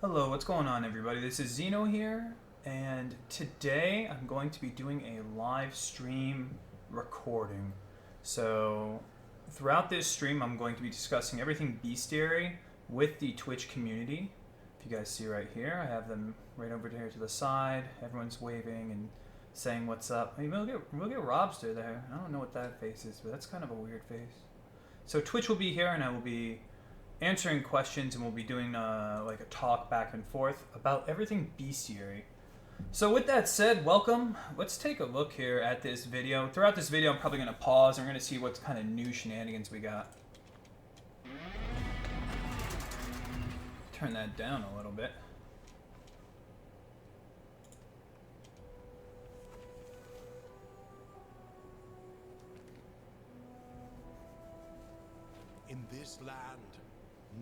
Hello, what's going on everybody? This is Zeno here, and today I'm going to be doing a live stream recording. So, throughout this stream I'm going to be discussing everything Bestiary with the Twitch community. If you guys see right here, I have them right over here to the side. Everyone's waving and saying what's up. Hey, we'll get Robster there. I don't know what that face is, but that's kind of a weird face. So Twitch will be here, and I will be answering questions, and we'll be doing like a talk back and forth about everything Bestiary. So with that said, welcome. Let's take a look here at this video. Throughout this video, I'm probably going to pause, and we're going to see what kind of new shenanigans we got. Turn that down a little bit. In this land,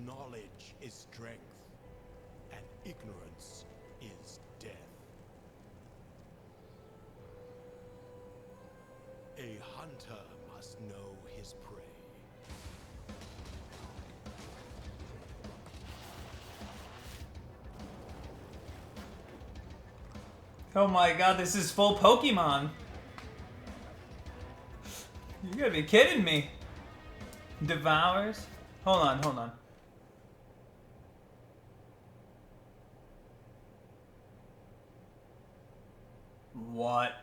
knowledge is strength, and ignorance is death. A hunter must know his prey. Oh my god, this is full Pokemon. You gotta be kidding me. Devours? Hold on. What?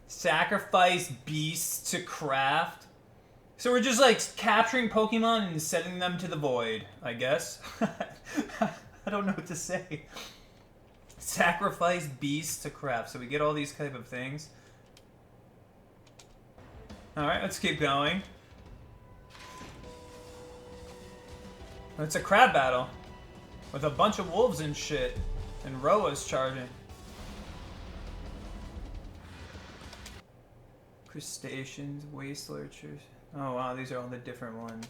Sacrifice beasts to craft? So we're just like capturing Pokemon and sending them to the void, I guess. I don't know what to say. Sacrifice beasts to craft. So we get all these type of things. Alright, let's keep going. It's a crab battle. With a bunch of wolves and shit. And Roa's charging. Crustaceans, waste lurchers. Oh wow, these are all the different ones.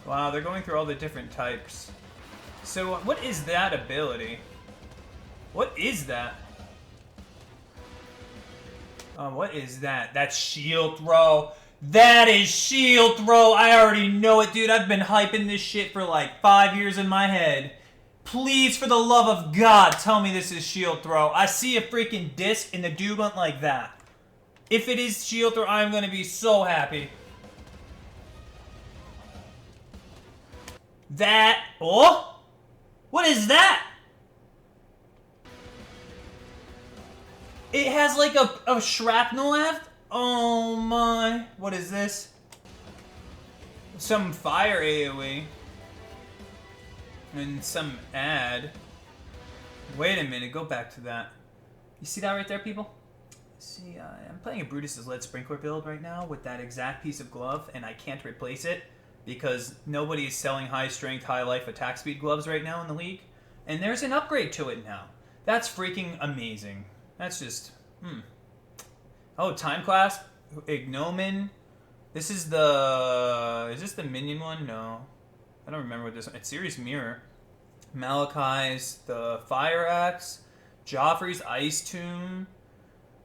Wow, they're going through all the different types. So what is that ability? What is that? What is that? That's shield throw. That is shield throw. I already know it, dude. I've been hyping this shit for like 5 years in my head. Please, for the love of God, tell me this is shield throw. I see a freaking disc and the dude went like that. If it is shield throw, I'm gonna be so happy. That... Oh? What is that? It has like a shrapnel left? Oh my. What is this? Some fire AoE. And some ad. Wait a minute, go back to that. You see that right there, people? See, I'm playing a Brutus's Lead Sprinkler build right now with that exact piece of glove, and I can't replace it because nobody is selling high strength, high life attack speed gloves right now in the league. And there's an upgrade to it now. That's freaking amazing. That's just, Oh, Time Clasp, Ignomin. This is the, is this the minion one? No. I don't remember what this one, it's Series Mirror. Malachi's, the Fire Axe, Joffrey's Ice Tomb,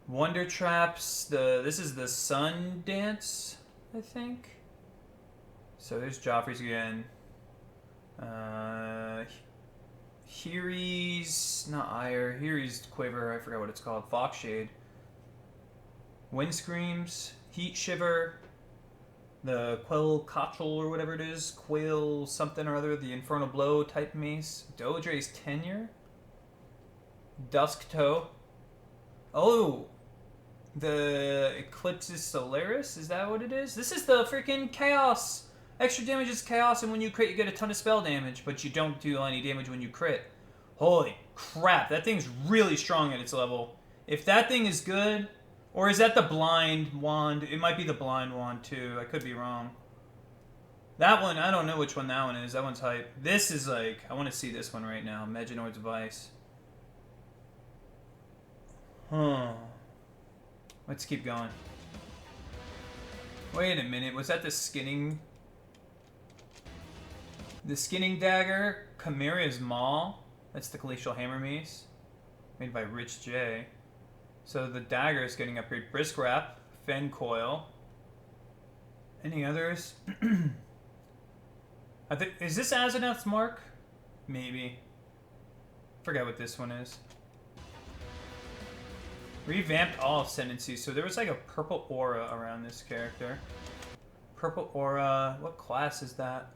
Wonder Traps, this is the Sun Dance, I think. So there's Joffrey's again. Hiri's, not Ire, Hiri's Quiver, I forgot what it's called, Foxshade. Wind Screams, Heat Shiver, the Quell Cotchel or whatever it is, Quail something or other, the Infernal Blow type mace, Dodre's Tenure, Dusk Toe. Oh, the Eclipse's Solaris, is that what it is? This is the freaking Chaos. Extra damage is chaos, and when you crit, you get a ton of spell damage, but you don't do any damage when you crit. Holy crap, that thing's really strong at its level. If that thing is good, or is that the blind wand? It might be the blind wand, too. I could be wrong. That one, I don't know which one that one is. That one's hype. This is like, I want to see this one right now. Meganoid's Vice. Let's keep going. Wait a minute, was that the skinning... The Skinning Dagger, Chimera's Maul. That's the Glacial Hammer Mace. Made by Rich J. So the dagger is getting upgraded. Brisk Wrap, Fen Coil. Any others? I think, is this Asenath's Mark? Maybe. Forget what this one is. Revamped all Ascendancy. So there was like a purple aura around this character. Purple aura. What class is that?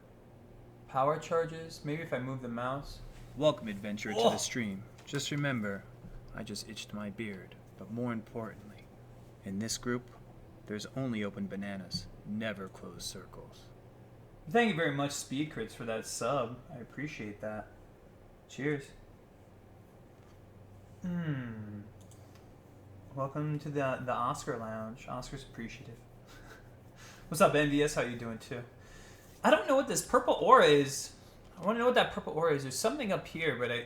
Power charges? Maybe if I move the mouse. Welcome, adventurer, to the stream. Just remember, I just itched my beard. But more importantly, in this group, there's only open bananas, never closed circles. Thank you very much, Speed Crits, for that sub. I appreciate that. Cheers. Welcome to the Oscar Lounge. Oscar's appreciative. What's up, NVS? How you doing, too? I don't know what this purple aura is. I want to know what that purple aura is. There's something up here, but I...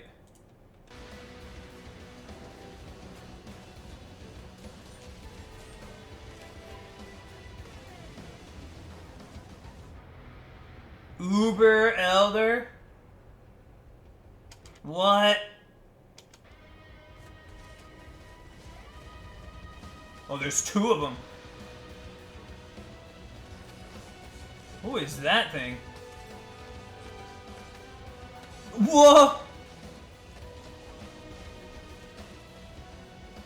Uber Elder? What? Oh, there's two of them. Who is that thing? Whoa!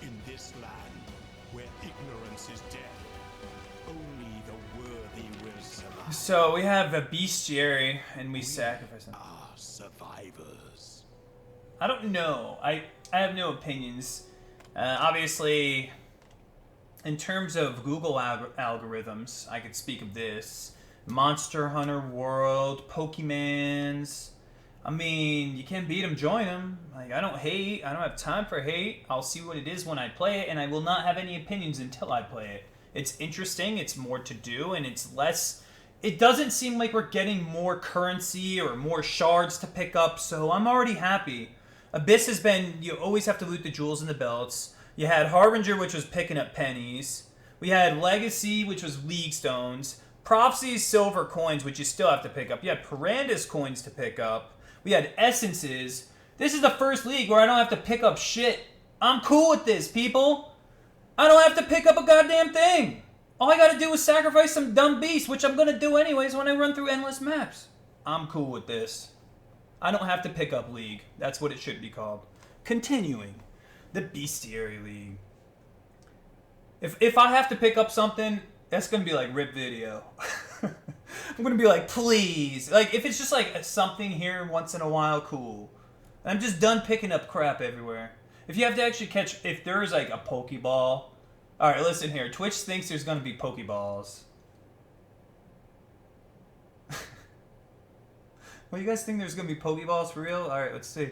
In this land, where ignorance is death, only the worthy will survive. So we have a bestiary, and we sacrifice them. Are survivors. I don't know. I have no opinions. Obviously, in terms of Google algorithms, I could speak of this. Monster Hunter World, Pokemans. I mean, you can't beat them, join them. Like, I don't hate. I don't have time for hate. I'll see what it is when I play it, and I will not have any opinions until I play it. It's interesting. It's more to do, and it's less... It doesn't seem like we're getting more currency or more shards to pick up, so I'm already happy. Abyss has been... You always have to loot the jewels and the belts. You had Harbinger, which was picking up pennies. We had Legacy, which was League Stones. Prophecy's silver coins, which you still have to pick up. You had Paranda's coins to pick up. We had Essences. This is the first league where I don't have to pick up shit. I'm cool with this, people. I don't have to pick up a goddamn thing. All I gotta do is sacrifice some dumb beast, which I'm gonna do anyways when I run through endless maps. I'm cool with this. I don't have to pick up League. That's what it should be called. Continuing. The Bestiary League. If I have to pick up something... That's gonna be like rip video. I'm gonna be like, please. Like, if it's just like something here once in a while, cool. I'm just done picking up crap everywhere. If you have to actually catch, if there is like a Pokeball. Alright, listen here. Twitch thinks there's gonna be Pokeballs. Well, you guys think there's gonna be Pokeballs for real? Alright, let's see.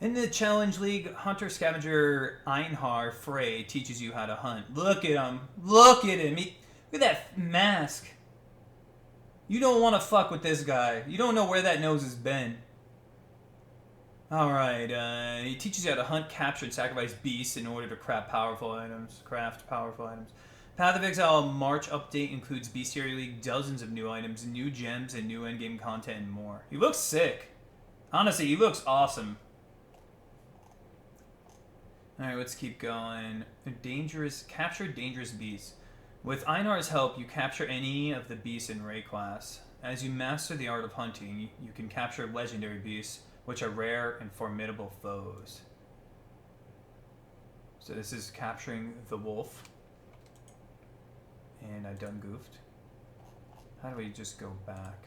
In the Challenge League, Hunter Scavenger Einhar Frey teaches you how to hunt. Look at him. Look at him. Look at that mask. You don't want to fuck with this guy. You don't know where that nose has been. Alright, he teaches you how to hunt, capture, and sacrifice beasts in order to craft powerful items. Path of Exile March update includes Bestiary League, dozens of new items, new gems, and new endgame content, and more. He looks sick. Honestly, he looks awesome. Alright, let's keep going. Capture dangerous beasts. With Einar's help, you capture any of the beasts in Ray class. As you master the art of hunting, you can capture legendary beasts, which are rare and formidable foes. So this is capturing the wolf. And I done goofed. How do we just go back?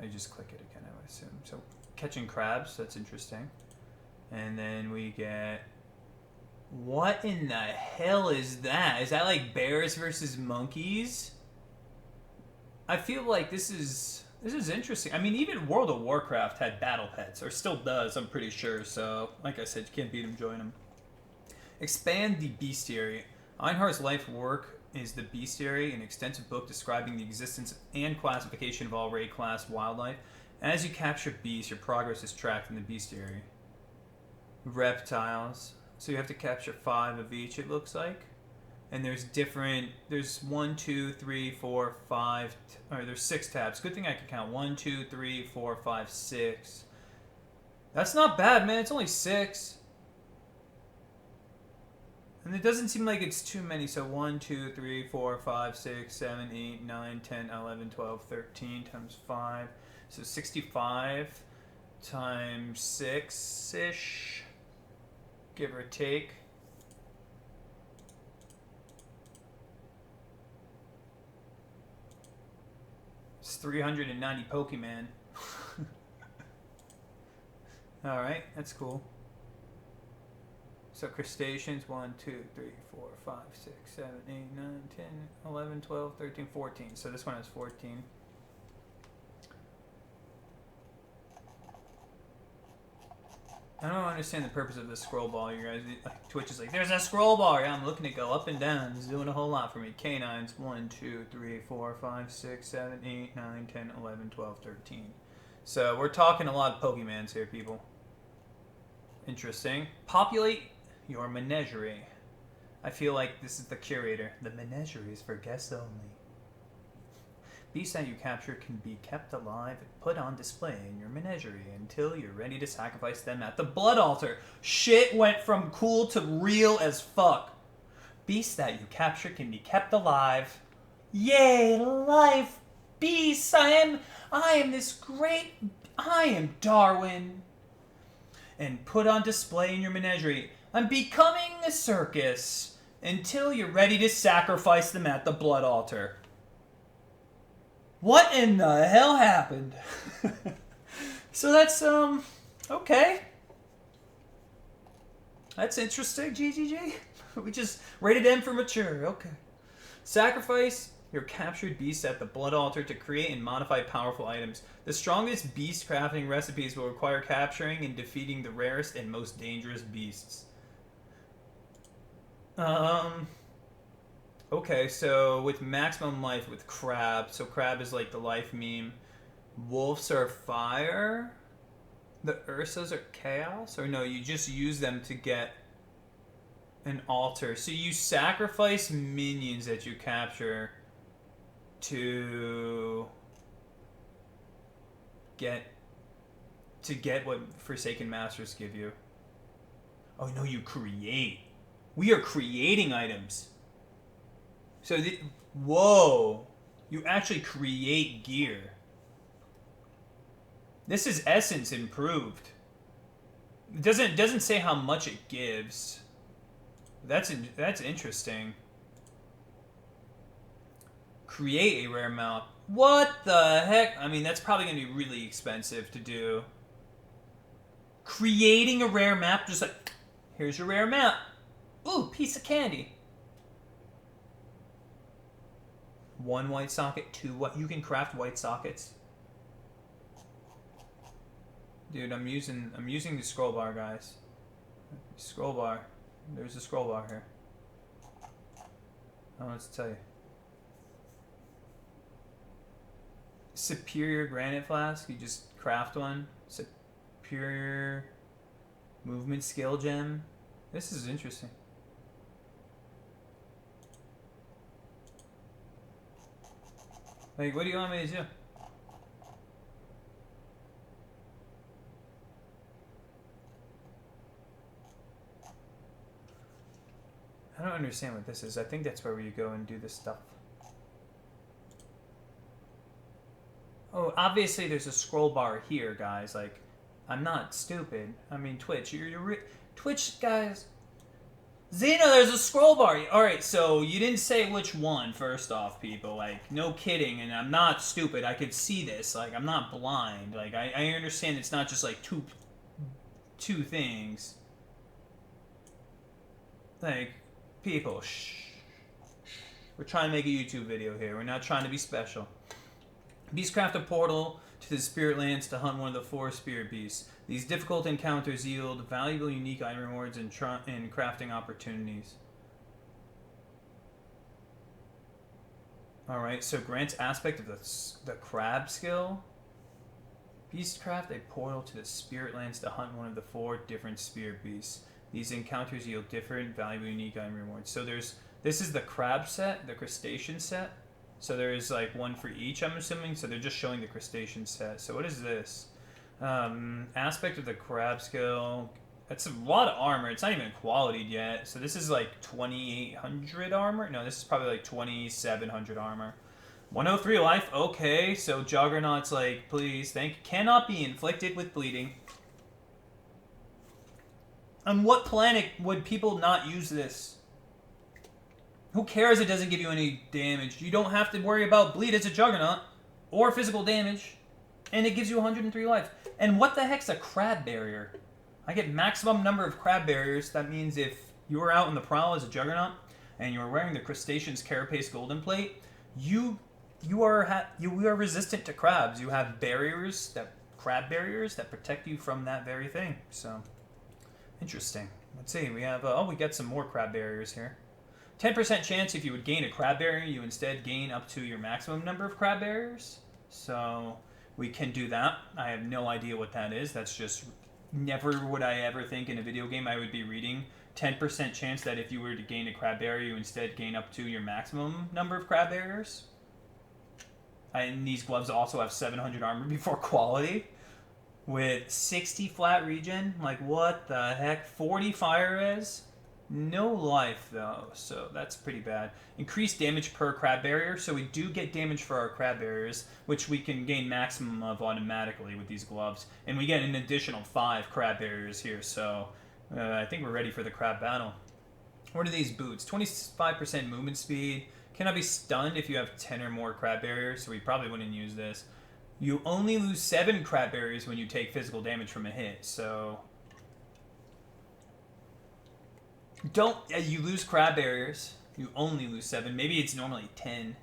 I just click it again, I would assume. So catching crabs, that's interesting. And then we get... What in the hell is that? Is that like bears versus monkeys? I feel like this is interesting. I mean, even World of Warcraft had battle pets, or still does, I'm pretty sure. So, like I said, you can't beat them, join them. Expand the Bestiary. Einhar's life work is the Bestiary, an extensive book describing the existence and classification of all raid class wildlife. As you capture beasts, your progress is tracked in the Bestiary. Reptiles. So you have to capture 5 of each, it looks like. And there's 1, 2, 3, 4, 5, or there's 6 tabs. Good thing I can count. 1, 2, 3, 4, 5, 6. That's not bad, man. It's only 6. And it doesn't seem like it's too many. So 1, 2, 3, 4, 5, 6, 7, 8, 9, 10, 11, 12, 13 times 5. So 65 times 6-ish, give or take. It's 390 Pokemon. Alright, that's cool. So crustaceans, 1, 2, 3, 4, 5, 6, 7, 8, 9, 10, 11, 12, 13, 14. So this one has 14. I don't understand the purpose of the scroll bar, you guys. Twitch is like, there's a scroll bar! Yeah, I'm looking to go up and down. It's doing a whole lot for me. Canines, 1, 2, 3, 4, 5, 6, 7, 8, 9, 10, 11, 12, 13. So we're talking a lot of Pokemons here, people. Interesting. Populate your menagerie. I feel like this is the curator. The menagerie is for guests only. Beasts that you capture can be kept alive and put on display in your menagerie until you're ready to sacrifice them at the blood altar. Shit went from cool to real as fuck. Beasts that you capture can be kept alive. Yay, life! Beasts! I am this great... I am Darwin. And put on display in your menagerie. I'm becoming a circus until you're ready to sacrifice them at the blood altar. What in the hell happened? So that's, okay. That's interesting, GGG. We just rated M for mature, okay. Sacrifice your captured beasts at the blood altar to create and modify powerful items. The strongest beast crafting recipes will require capturing and defeating the rarest and most dangerous beasts. Okay, so with maximum life with crab, so crab is like the life meme. Wolves are fire. The Ursas are chaos, or no? You just use them to get an altar. So you sacrifice minions that you capture to get what Forsaken Masters give you. Oh no, you create. We are creating items. So, whoa, you actually create gear. This is Essence improved. It doesn't say how much it gives. That's interesting. Create a rare map. What the heck? I mean, that's probably going to be really expensive to do. Creating a rare map, just like, here's your rare map. Ooh, piece of candy. 1 white socket, 2 what? You can craft white sockets. Dude, I'm using the scroll bar, guys. Scroll bar. There's a scroll bar here. I don't know what to tell you. Superior granite flask. You just craft one. Superior movement skill gem. This is interesting. Like, what do you want me to do? I don't understand what this is. I think that's where you go and do this stuff. Oh, obviously there's a scroll bar here, guys. Like, I'm not stupid. I mean, Twitch, Twitch, guys. Xeno, there's a scroll bar. Alright, so you didn't say which one, first off, people. Like, no kidding, and I'm not stupid. I could see this. Like, I'm not blind. Like, I understand it's not just, like, two things. Like, people, shh. We're trying to make a YouTube video here. We're not trying to be special. Beastcraft a portal to the Spirit Lands to hunt one of the 4 Spirit Beasts. These difficult encounters yield valuable unique item rewards and crafting opportunities. Alright, so grants aspect of the crab skill. Beastcraft a portal to the Spirit Lands to hunt one of the 4 different Spirit Beasts. These encounters yield different valuable unique item rewards. So this is the crab set, the crustacean set. So there's like one for each, I'm assuming. So they're just showing the crustacean set. So what is this? Aspect of the crab skill. That's a lot of armor. It's not even qualityed yet. So this is like 2,800 armor. No, this is probably like 2,700 armor. 103 life. Okay, so Juggernaut's like, please, cannot be inflicted with bleeding. On what planet would people not use this? Who cares it doesn't give you any damage? You don't have to worry about bleed as a Juggernaut or physical damage. And it gives you 103 life. And what the heck's a crab barrier? I get maximum number of crab barriers. That means if you were out in the prowl as a Juggernaut and you were wearing the Crustacean's Carapace Golden Plate, you are resistant to crabs. You have crab barriers that protect you from that very thing. So, interesting. Let's see. We have we got some more crab barriers here. 10% chance if you would gain a crab barrier, you instead gain up to your maximum number of crab barriers. So we can do that. I have no idea what that is. That's just never would I ever think in a video game I would be reading 10% chance that if you were to gain a crab barrier, you instead gain up to your maximum number of crab barriers. And these gloves also have 700 armor before quality with 60 flat regen. Like, what the heck? 40 fire res? No life, though, so that's pretty bad. Increased damage per crab barrier, so we do get damage for our crab barriers, which we can gain maximum of automatically with these gloves. And we get an additional 5 crab barriers here, so I think we're ready for the crab battle. What are these boots? 25% movement speed. Cannot be stunned if you have 10 or more crab barriers, so we probably wouldn't use this. You only lose 7 crab barriers when you take physical damage from a hit, so... you lose crab barriers. You only lose 7. Maybe it's normally 10.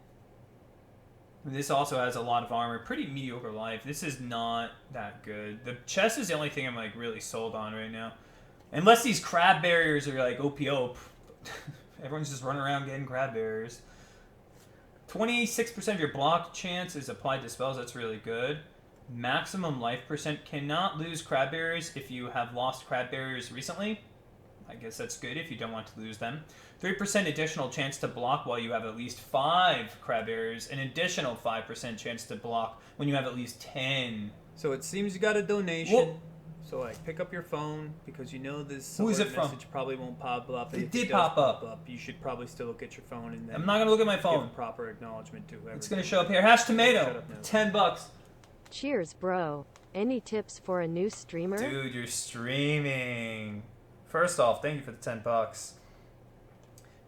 This also has a lot of armor. Pretty mediocre life. This is not that good. The chest is the only thing I'm like really sold on right now. Unless these crab barriers are like OP. Everyone's just running around getting crab barriers. 26% of your block chance is applied to spells. That's really good. Maximum life percent. Cannot lose crab barriers if you have lost crab barriers recently. I guess that's good if you don't want to lose them. 3% additional chance to block while you have at least 5 crab barriers. An additional 5% chance to block when you have at least 10. So it seems you got a donation. Whoa. So like pick up your phone because you know this Who is it from? message probably won't pop up. It If did does pop up. You should probably still look at your phone and then I'm not going to look at my give phone. proper acknowledgement to whoever. It's going to show up here. Hash tomato. Shut up now. $10. Cheers, bro. Any tips for a new streamer? Dude, you're streaming. First off, thank you for the $10.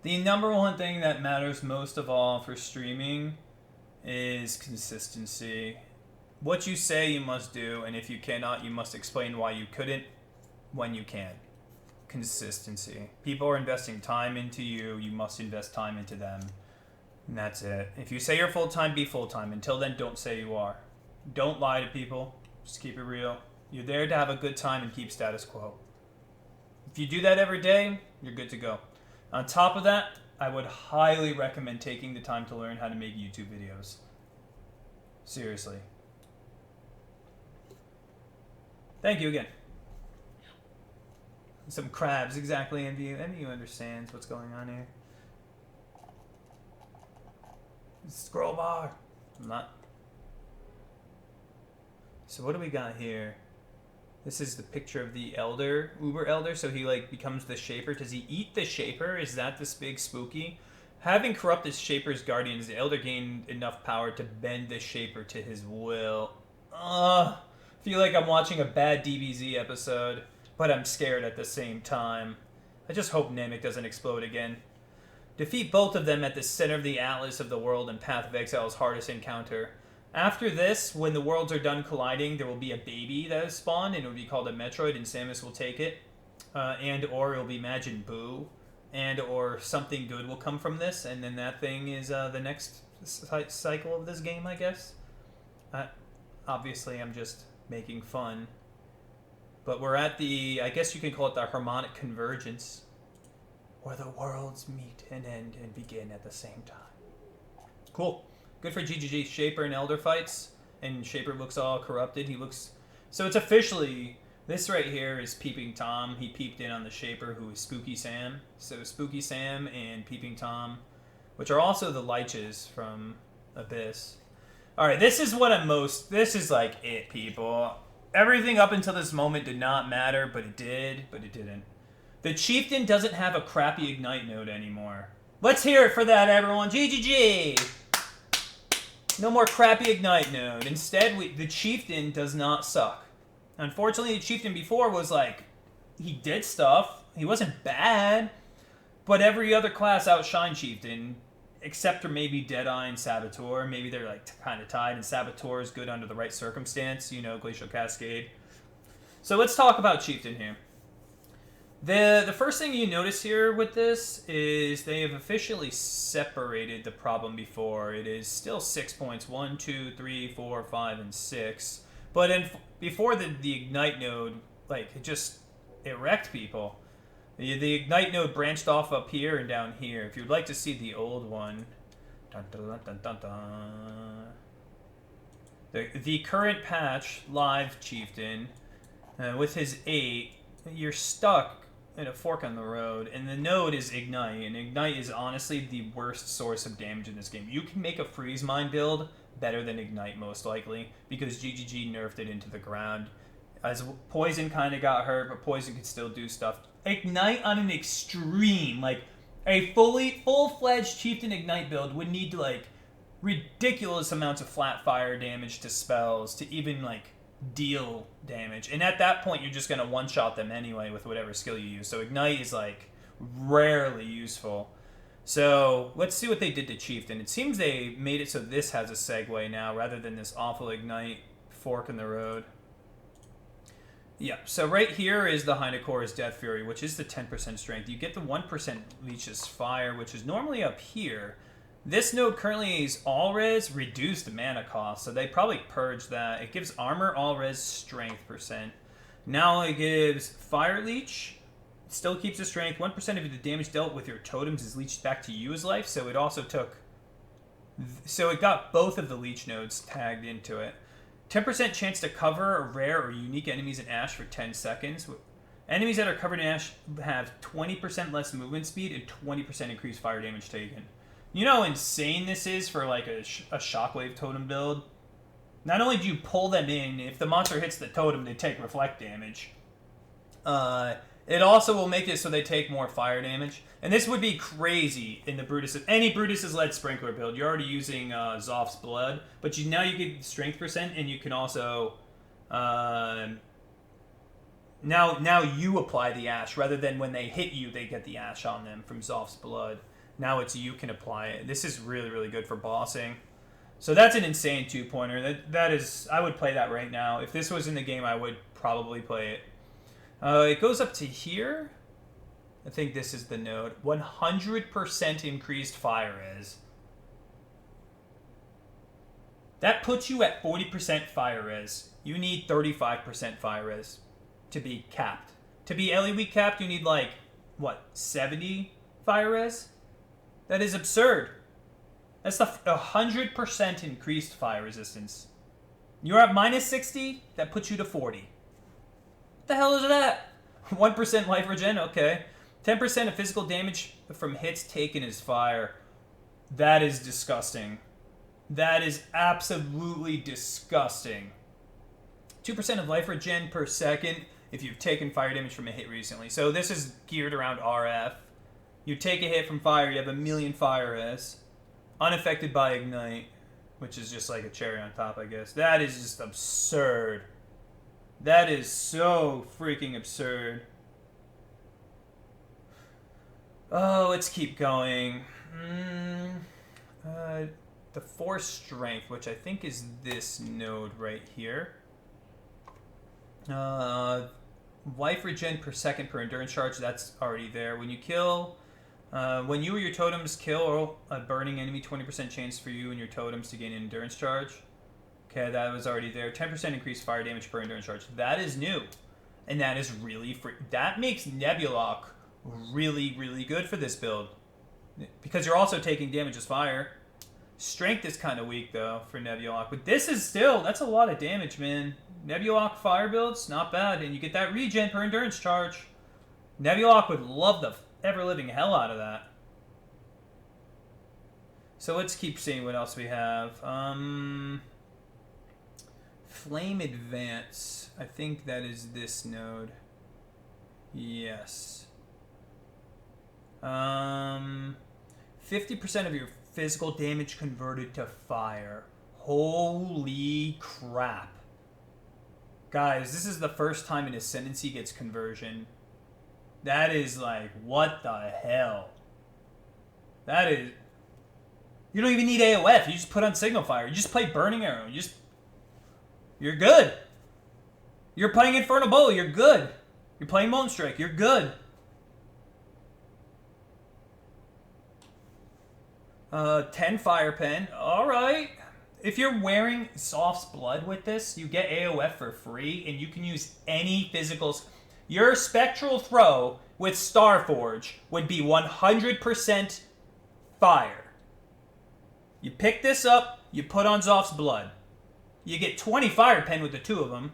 The number one thing that matters most of all for streaming is consistency. What you say you must do, and if you cannot, you must explain why you couldn't when you can. Consistency. People are investing time into you. You must invest time into them. And that's it. If you say you're full-time, be full-time. Until then, don't say you are. Don't lie to people. Just keep it real. You're there to have a good time and keep status quo. If you do that every day, you're good to go. On top of that, I would highly recommend taking the time to learn how to make YouTube videos. Seriously. Thank you again. Some crabs, exactly, MVU. MVU understands what's going on here. Scroll bar. I'm not. So what do we got here? This is the picture of the elder, Uber Elder, so he like becomes the Shaper. Does he eat the Shaper? Is that this big spooky? Having corrupted Shaper's guardians, the Elder gained enough power to bend the Shaper to his will. Feel like I'm watching a bad DBZ episode, but I'm scared at the same time. I just hope Namek doesn't explode again. Defeat both of them at the center of the Atlas of the World and Path of Exile's hardest encounter. After this, when the worlds are done colliding, there will be a baby that is spawned, and it will be called a Metroid, and Samus will take it. And or it will be Majin Buu. And or something good will come from this, and then that thing is the next cycle of this game, I guess. Obviously, I'm just making fun. But we're at the, I guess you can call it the harmonic convergence, where the worlds meet and end and begin at the same time. Cool. Good for GGG. Shaper and Elder fights, and Shaper looks all corrupted. He looks... So it's officially... This right here is Peeping Tom. He peeped in on the Shaper, who is Spooky Sam. So Spooky Sam and Peeping Tom, which are also the Liches from Abyss. Alright, this is what I'm most... This is like it, people. everything up until this moment did not matter, but it did, but it didn't. The Chieftain doesn't have a crappy Ignite node anymore. Let's hear it for that, everyone. GGG! No more crappy Ignite node. Instead, the Chieftain does not suck. Unfortunately, the Chieftain before was like, he did stuff. He wasn't bad. But every other class outshined Chieftain, except for maybe Deadeye and Saboteur. Maybe they're like kind of tied, and Saboteur is good under the right circumstance, you know, Glacial Cascade. So let's talk about Chieftain here. The first thing you notice here with this is they have officially separated the problem before. It is still 6 points, 1, 2, 3, 4, 5, and 6. But before the Ignite node, like, it wrecked people. The Ignite node branched off up here and down here. If you'd like to see the old one, dun, dun, dun, dun, dun. The current patch, Live Chieftain, with his 8, you're stuck in a fork on the road, and the node is Ignite, and Ignite is honestly the worst source of damage in this game. You can make a Freeze Mine build better than Ignite, most likely, because GGG nerfed it into the ground. As Poison kind of got hurt, but Poison could still do stuff. Ignite on an extreme, like, a full-fledged Chieftain Ignite build would need, like, ridiculous amounts of flat fire damage to spells to even, like, deal damage. And at that point, you're just going to one-shot them anyway with whatever skill you use. So Ignite is, like, rarely useful. So let's see what they did to Chieftain. It seems they made it so this has a segue now rather than this awful Ignite fork in the road. Yeah, so right here is the Hynocor's Death Fury, which is the 10% strength. You get the 1% Leech's Fire, which is normally up here. This node currently is all-res, reduced mana cost, so they probably purged that. It gives armor, all-res, strength %. Now it gives Fire Leech, still keeps the strength. 1% of the damage dealt with your totems is leeched back to you as life, so it also took... So it got both of the Leech nodes tagged into it. 10% chance to cover rare or unique enemies in Ash for 10 seconds. Enemies that are covered in Ash have 20% less movement speed and 20% increased fire damage taken. You know how insane this is for like a Shockwave totem build? Not only do you pull them in, if the monster hits the totem, they take reflect damage. It also will make it so they take more fire damage. And this would be crazy in the Brutus. Any Brutus-led Sprinkler build. You're already using Zoph's Blood, but now you get strength %, and you can also... now you apply the Ash, rather than when they hit you, they get the Ash on them from Zoph's Blood. Now it's you can apply it. This is really, really good for bossing. So that's an insane 2-pointer. That is... I would play that right now. If this was in the game, I would probably play it. It goes up to here. I think this is the node. 100% increased fire res. That puts you at 40% fire res. You need 35% fire res to be capped. To be LE capped, you need like, what, 70 fire res? That is absurd. That's the 100% increased fire resistance. You're at minus 60, that puts you to 40. What the hell is that? 1% life regen, okay. 10% of physical damage from hits taken is fire. That is disgusting. That is absolutely disgusting. 2% of life regen per second if you've taken fire damage from a hit recently. So this is geared around RF. You take a hit from fire, you have 1,000,000 fire res. Unaffected by Ignite, which is just like a cherry on top, I guess. That is just absurd. That is so freaking absurd. Oh, let's keep going. The Force Strength, which I think is this node right here. Life regen per second per endurance charge, that's already there. When you kill... when you or your totems kill a burning enemy, 20% chance for you and your totems to gain an endurance charge. Okay, that was already there. 10% increased fire damage per endurance charge. That is new. And that is really... That makes Nebulok really, really good for this build. Because you're also taking damage as fire. Strength is kind of weak, though, for Nebulok. But this is still... That's a lot of damage, man. Nebulok fire builds, not bad. And you get that regen per endurance charge. Nebulok would love the ever-living hell out of that. So let's keep seeing what else we have. Flame Advance. I think that is this node. Yes. 50% of your physical damage converted to fire. Holy crap. Guys, this is the first time an Ascendancy gets conversion. That is like, what the hell? That is... You don't even need AOF. You just put on Signal Fire. You just play Burning Arrow. You're good. You're playing Infernal Bow. You're good. You're playing Molten Strike. You're good. 10 Fire Pen. Alright. If you're wearing Soft's Blood with this, you get AOF for free, and you can use any physicals. Your Spectral throw with Starforge would be 100% fire. You pick this up, you put on Zoph's Blood. You get 20 Fire Pen with the two of them.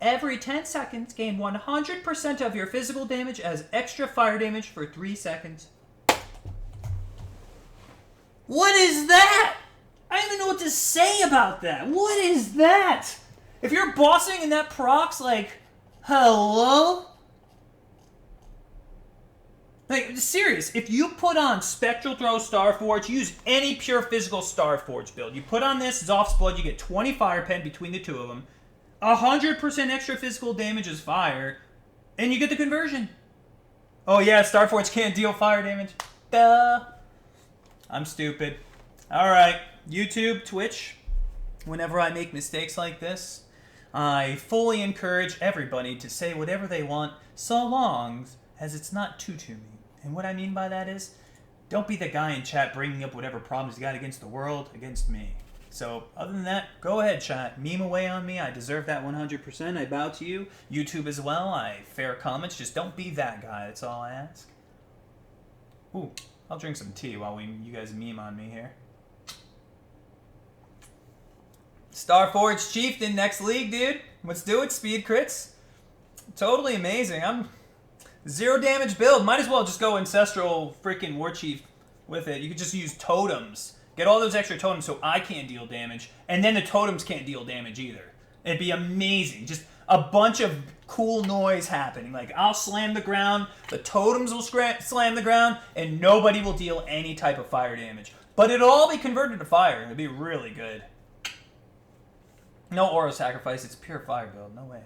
Every 10 seconds, gain 100% of your physical damage as extra fire damage for 3 seconds. What is that? I don't even know what to say about that. What is that? If you're bossing and that procs, like, hello? Like, serious, if you put on Spectral Throw Starforge, use any pure physical Starforge build. You put on this, Zoph's Blood, you get 20 Fire Pen between the two of them. 100% extra physical damage is fire, and you get the conversion. Oh yeah, Starforge can't deal fire damage. Duh. I'm stupid. Alright, YouTube, Twitch, whenever I make mistakes like this, I fully encourage everybody to say whatever they want, so long as it's not too mean. And what I mean by that is, don't be the guy in chat bringing up whatever problems you got against the world, against me. So, other than that, go ahead, chat. Meme away on me. I deserve that 100%. I bow to you. YouTube as well. Fair comments. Just don't be that guy. That's all I ask. Ooh, I'll drink some tea while you guys meme on me here. Starforge Chieftain, next league, dude. Let's do it. Speed crits. Totally amazing. I'm 0 damage build. Might as well just go Ancestral freaking War Chief with it. You could just use totems. Get all those extra totems so I can't deal damage. And then the totems can't deal damage either. It'd be amazing. Just a bunch of cool noise happening. Like, I'll slam the ground, the totems will slam the ground, and nobody will deal any type of fire damage. But it'll all be converted to fire. It'd be really good. No Aura Sacrifice. It's pure fire build. No way.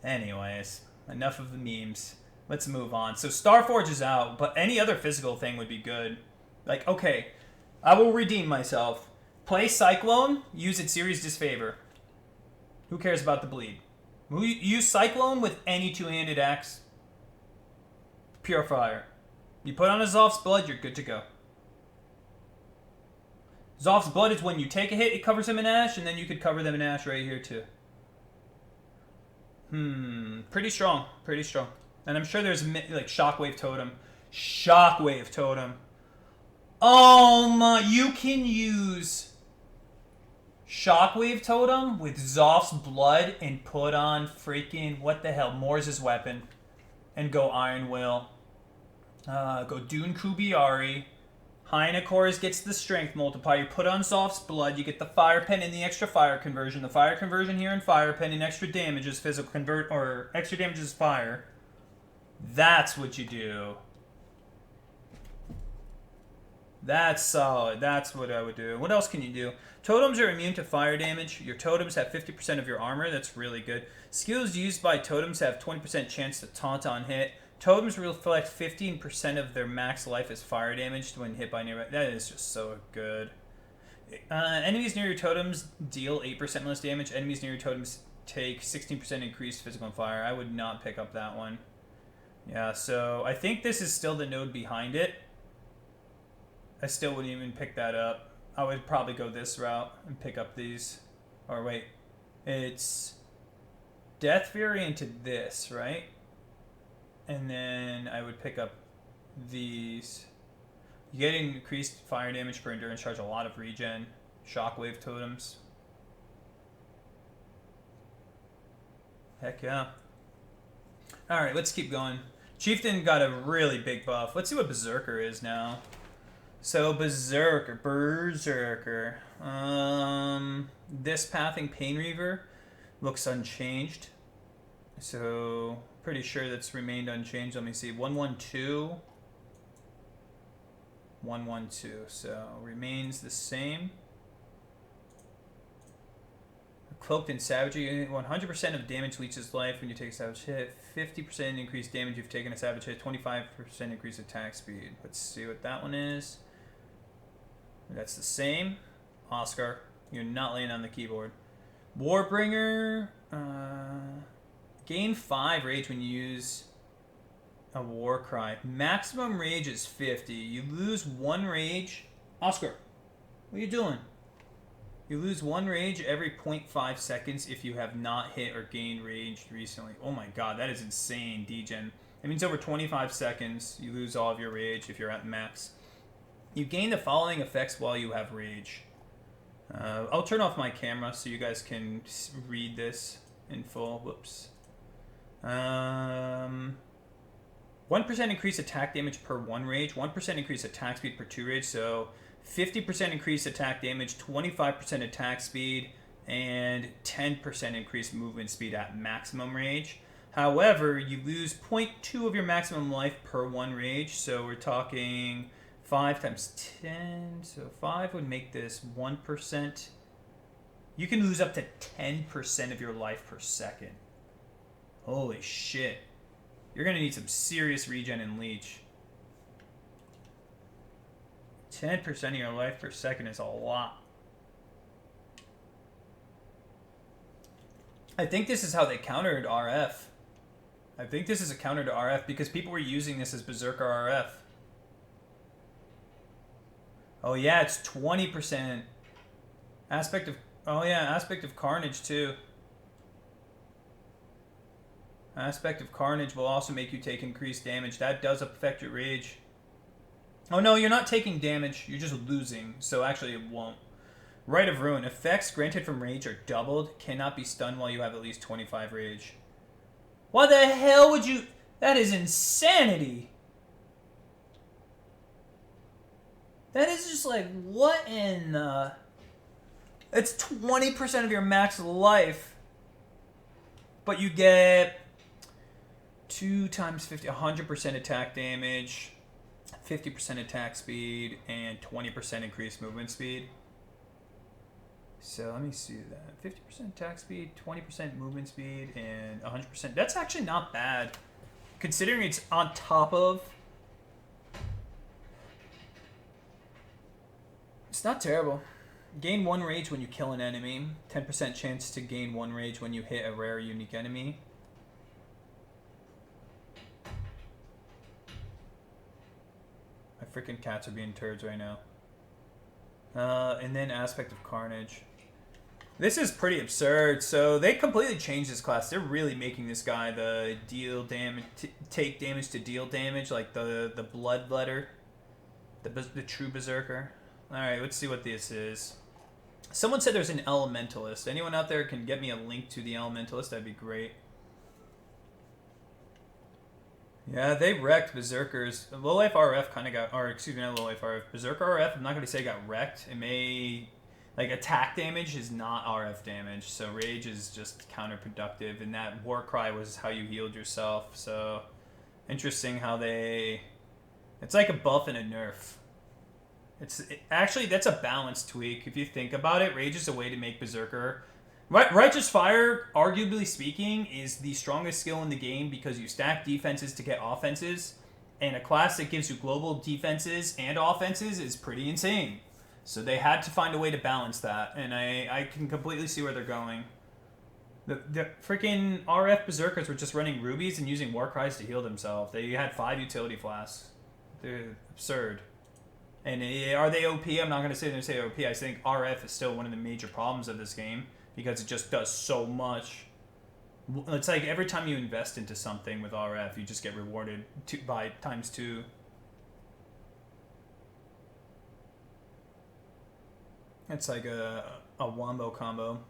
Anyways, enough of the memes. Let's move on. So Starforge is out, but any other physical thing would be good. Like, okay, I will redeem myself. Play Cyclone, use its Series Disfavor. Who cares about the bleed? Use Cyclone with any two-handed axe. Pure fire. You put on a Zoph's Blood, you're good to go. Zoph's Blood is when you take a hit, it covers him in ash, and then you could cover them in ash right here too. Pretty strong. Pretty strong. And I'm sure there's, like, Shockwave Totem. Shockwave Totem. Oh my, you can use Shockwave Totem with Zoph's Blood and put on freaking, what the hell, Morse's Weapon. And go Iron Will. Go Dune Kubiari. Hynacores gets the Strength Multiplier. You put on Zoph's Blood, you get the Fire Pen and the extra fire conversion. The fire conversion here in Fire Pen and extra damage is physical convert, or extra damage is fire. That's what you do. That's solid. That's what I would do. What else can you do? Totems are immune to fire damage. Your totems have 50% of your armor. That's really good. Skills used by totems have 20% chance to taunt on hit. Totems reflect 15% of their max life as fire damage when hit by nearby. That is just so good. Enemies near your totems deal 8% less damage. Enemies near your totems take 16% increased physical and fire. I would not pick up that one. Yeah, so I think this is still the node behind it. I still wouldn't even pick that up. I would probably go this route and pick up these. Or wait, it's Death Fury into this, right? And then I would pick up these. You get increased fire damage per endurance charge, a lot of regen, shockwave totems. Heck yeah. Alright, let's keep going. Chieftain got a really big buff. Let's see what Berserker is now. So Berserker. This Pathing Pain Reaver looks unchanged. So pretty sure that's remained unchanged. Let me see. 112. 112. So remains the same. Cloaked in Savagery, 100% of damage leeches life when you take a savage hit. 50% increased damage if you've taken a savage hit. 25% increased attack speed. Let's see what that one is. That's the same. Oscar, you're not laying on the keyboard. Warbringer, gain 5 rage when you use a war cry. Maximum rage is 50. You lose 1 rage. Oscar, what are you doing? You lose 1 rage every 0.5 seconds if you have not hit or gained rage recently. Oh my god, that is insane, degen. It means over 25 seconds, you lose all of your rage if you're at max. You gain the following effects while you have rage. I'll turn off my camera so you guys can read this in full. Whoops. 1% increase attack damage per 1 rage. 1% increase attack speed per 2 rage. So 50% increase attack damage, 25% attack speed, and 10% increased movement speed at maximum rage. However, you lose 0.2 of your maximum life per 1 rage, so we're talking 5 times 10, so 5 would make this 1%. You can lose up to 10% of your life per second. Holy shit. You're going to need some serious regen and leech. 10% of your life per second is a lot. I think this is how they countered RF. I think this is a counter to RF because people were using this as Berserker RF. Oh yeah, it's 20%. Aspect of Carnage too. Aspect of Carnage will also make you take increased damage. That does affect your rage. Oh no, you're not taking damage, you're just losing, so actually it won't. Rite of Ruin. Effects granted from rage are doubled. Cannot be stunned while you have at least 25 rage. Why the hell would you... That is insanity! That is just like, what in the... It's 20% of your max life. But you get 2 times 50, 100% attack damage, 50% attack speed, and 20% increased movement speed. So let me see that. 50% attack speed, 20% movement speed, and 100%. That's actually not bad. Considering it's on top of... It's not terrible. Gain 1 rage when you kill an enemy. 10% chance to gain 1 rage when you hit a rare unique enemy. My freaking cats are being turds right now. And then Aspect of Carnage. This is pretty absurd. So they completely changed this class. They're really making this guy the deal damage, take damage to deal damage, like the Bloodletter, the true Berserker. All right, let's see what this is. Someone said there's an Elementalist. Anyone out there can get me a link to the Elementalist? That'd be great. Yeah, they wrecked Berserkers. Low Life RF kind of got, or excuse me, not Low Life RF. Berserker RF, I'm not going to say got wrecked. It may, like, attack damage is not RF damage, so Rage is just counterproductive, and that War Cry was how you healed yourself, so interesting how they, it's like a buff and a nerf. Actually, that's a balance tweak. If you think about it, Rage is a way to make Berserker... Righteous Fire, arguably speaking, is the strongest skill in the game because you stack defenses to get offenses, and a class that gives you global defenses and offenses is pretty insane. So they had to find a way to balance that, and I can completely see where they're going. The freaking RF Berserkers were just running rubies and using war cries to heal themselves. They had 5 utility flasks. They're absurd. And are they OP? I'm not going to say they're say OP. I think RF is still one of the major problems of this game because it just does so much. It's like every time you invest into something with RF, you just get rewarded by ×2. It's like a wombo combo.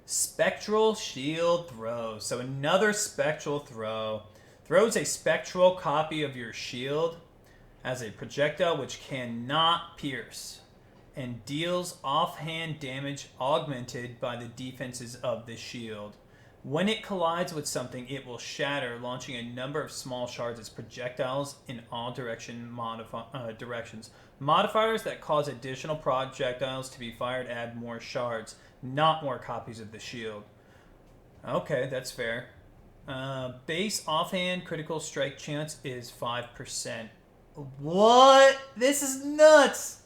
Spectral Shield Throw. So another Spectral Throw. Throws a spectral copy of your shield. as a projectile which cannot pierce, and deals offhand damage augmented by the defenses of the shield. When it collides with something, it will shatter, launching a number of small shards as projectiles in all directions. Modifiers that cause additional projectiles to be fired add more shards, not more copies of the shield. Okay, that's fair. Base offhand critical strike chance is 5%. What? This is nuts!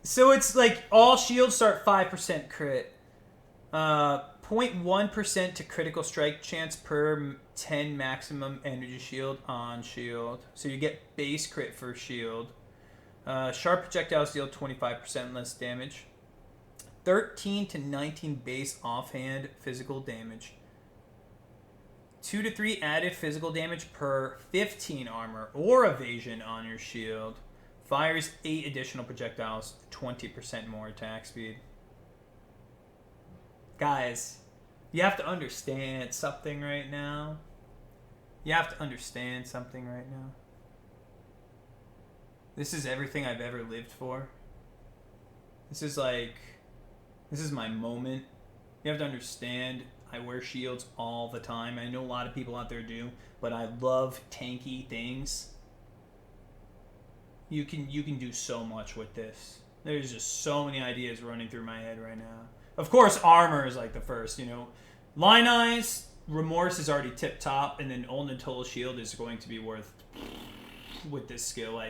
So it's like all shields start 5% crit. 0.1% to critical strike chance per 10 maximum energy shield on shield. So you get base crit for shield. Sharp projectiles deal 25% less damage. 13 to 19 base offhand physical damage. 2 to 3 added physical damage per 15 armor or evasion on your shield. Fires 8 additional projectiles, 20% more attack speed. Guys, you have to understand something right now. You have to understand something right now. This is everything I've ever lived for. This is my moment. You have to understand, I wear shields all the time. I know a lot of people out there do, but I love tanky things. You can do so much with this. There's just so many ideas running through my head right now. Of course, armor is like the first, Line Eyes, Remorse is already tip top, and then Ultimate Total Shield is going to be worth with this skill.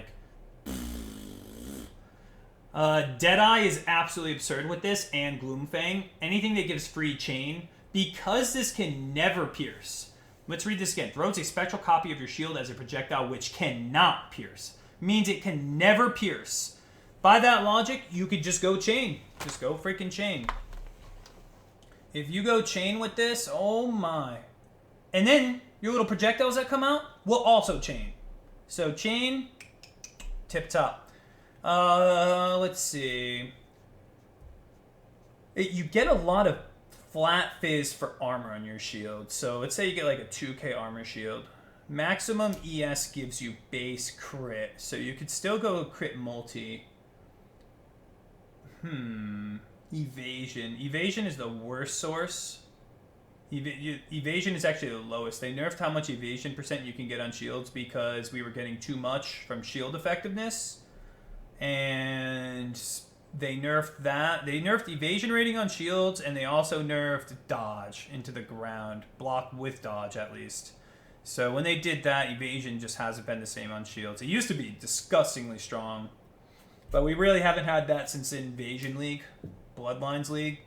Deadeye is absolutely absurd with this, and Gloomfang. Anything that gives free chain, because this can never pierce. Let's read this again. Throws a spectral copy of your shield as a projectile which cannot pierce. Means it can never pierce. By that logic, you could just go chain. Just go freaking chain. If you go chain with this, oh my. And then your little projectiles that come out will also chain. So chain, tip top. Let's see. You get a lot of flat fizz for armor on your shield. So let's say you get like a 2k armor shield. Maximum ES gives you base crit. So you could still go crit multi. Evasion. Evasion is the worst source. Evasion is actually the lowest. They nerfed how much evasion percent you can get on shields because we were getting too much from shield effectiveness. And they nerfed that. They nerfed evasion rating on shields, and they also nerfed dodge into the ground. Block with dodge, at least. So when they did that, evasion just hasn't been the same on shields. It used to be disgustingly strong. But we really haven't had that since Invasion League, Bloodlines League,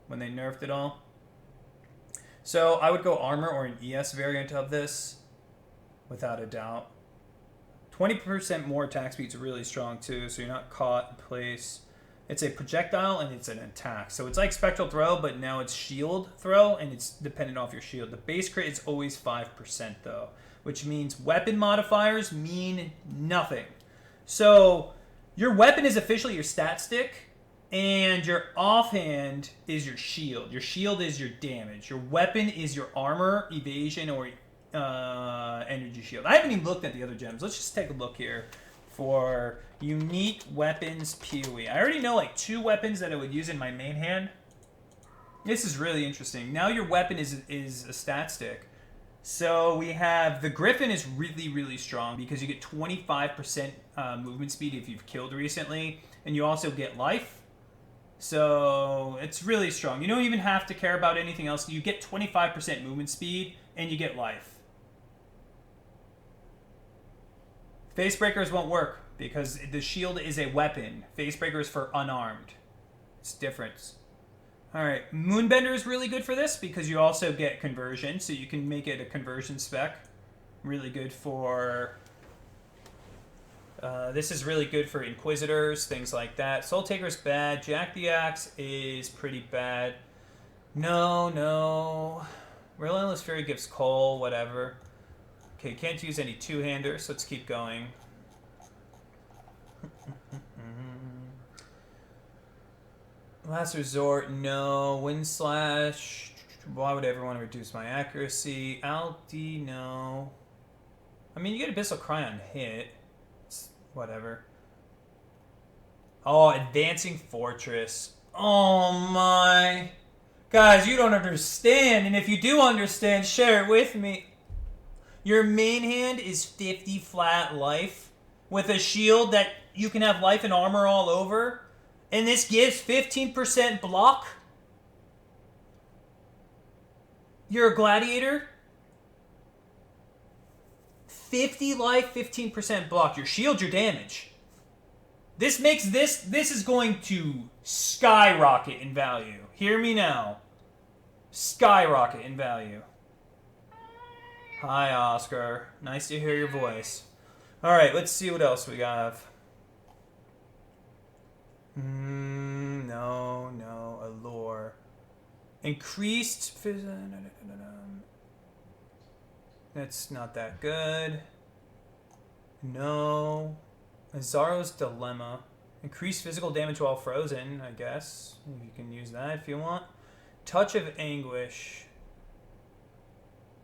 when they nerfed it all. So I would go armor or an ES variant of this, without a doubt. 20% more attack speed is really strong too, so you're not caught in place. It's a projectile and it's an attack. So it's like Spectral Throw, but now it's shield throw, and it's dependent off your shield. The base crit is always 5% though, which means weapon modifiers mean nothing. So your weapon is officially your stat stick, and your offhand is your shield. Your shield is your damage. Your weapon is your armor, evasion, or energy shield. I haven't even looked at the other gems. Let's just take a look here for unique weapons PoE. I already know like 2 weapons that I would use in my main hand. This is really interesting. Now your weapon is a stat stick. So we have the Griffin is really, really strong because you get 25% movement speed if you've killed recently, and you also get life. So it's really strong. You don't even have to care about anything else. You get 25% movement speed, and you get life. Facebreakers won't work because the shield is a weapon. Facebreaker is for unarmed. It's different. Alright, Moonbender is really good for this because you also get conversion, so you can make it a conversion spec. Really good for... this is really good for Inquisitors, things like that. Soul Taker's bad. Jack the Axe is pretty bad. No. Relentless Fury gives Cole, whatever. Okay, can't use any two-handers, so let's keep going. Last Resort, no. Wind Slash, why would I ever want to reduce my accuracy? Aldi, no. I mean, you get Abyssal Cry on hit. It's whatever. Oh, Advancing Fortress. Oh my. Guys, you don't understand. And if you do understand, share it with me. Your main hand is 50 flat life with a shield that you can have life and armor all over. And this gives 15% block. You're a gladiator. 50 life, 15% block. Your shield, your damage. This makes this is going to skyrocket in value. Hear me now. Skyrocket in value. Hi, Oscar. Nice to hear your voice. Alright, let's see what else we have. No. Allure. Increased... That's not that good. No. Azaro's Dilemma. Increased physical damage while frozen, I guess. You can use that if you want. Touch of Anguish.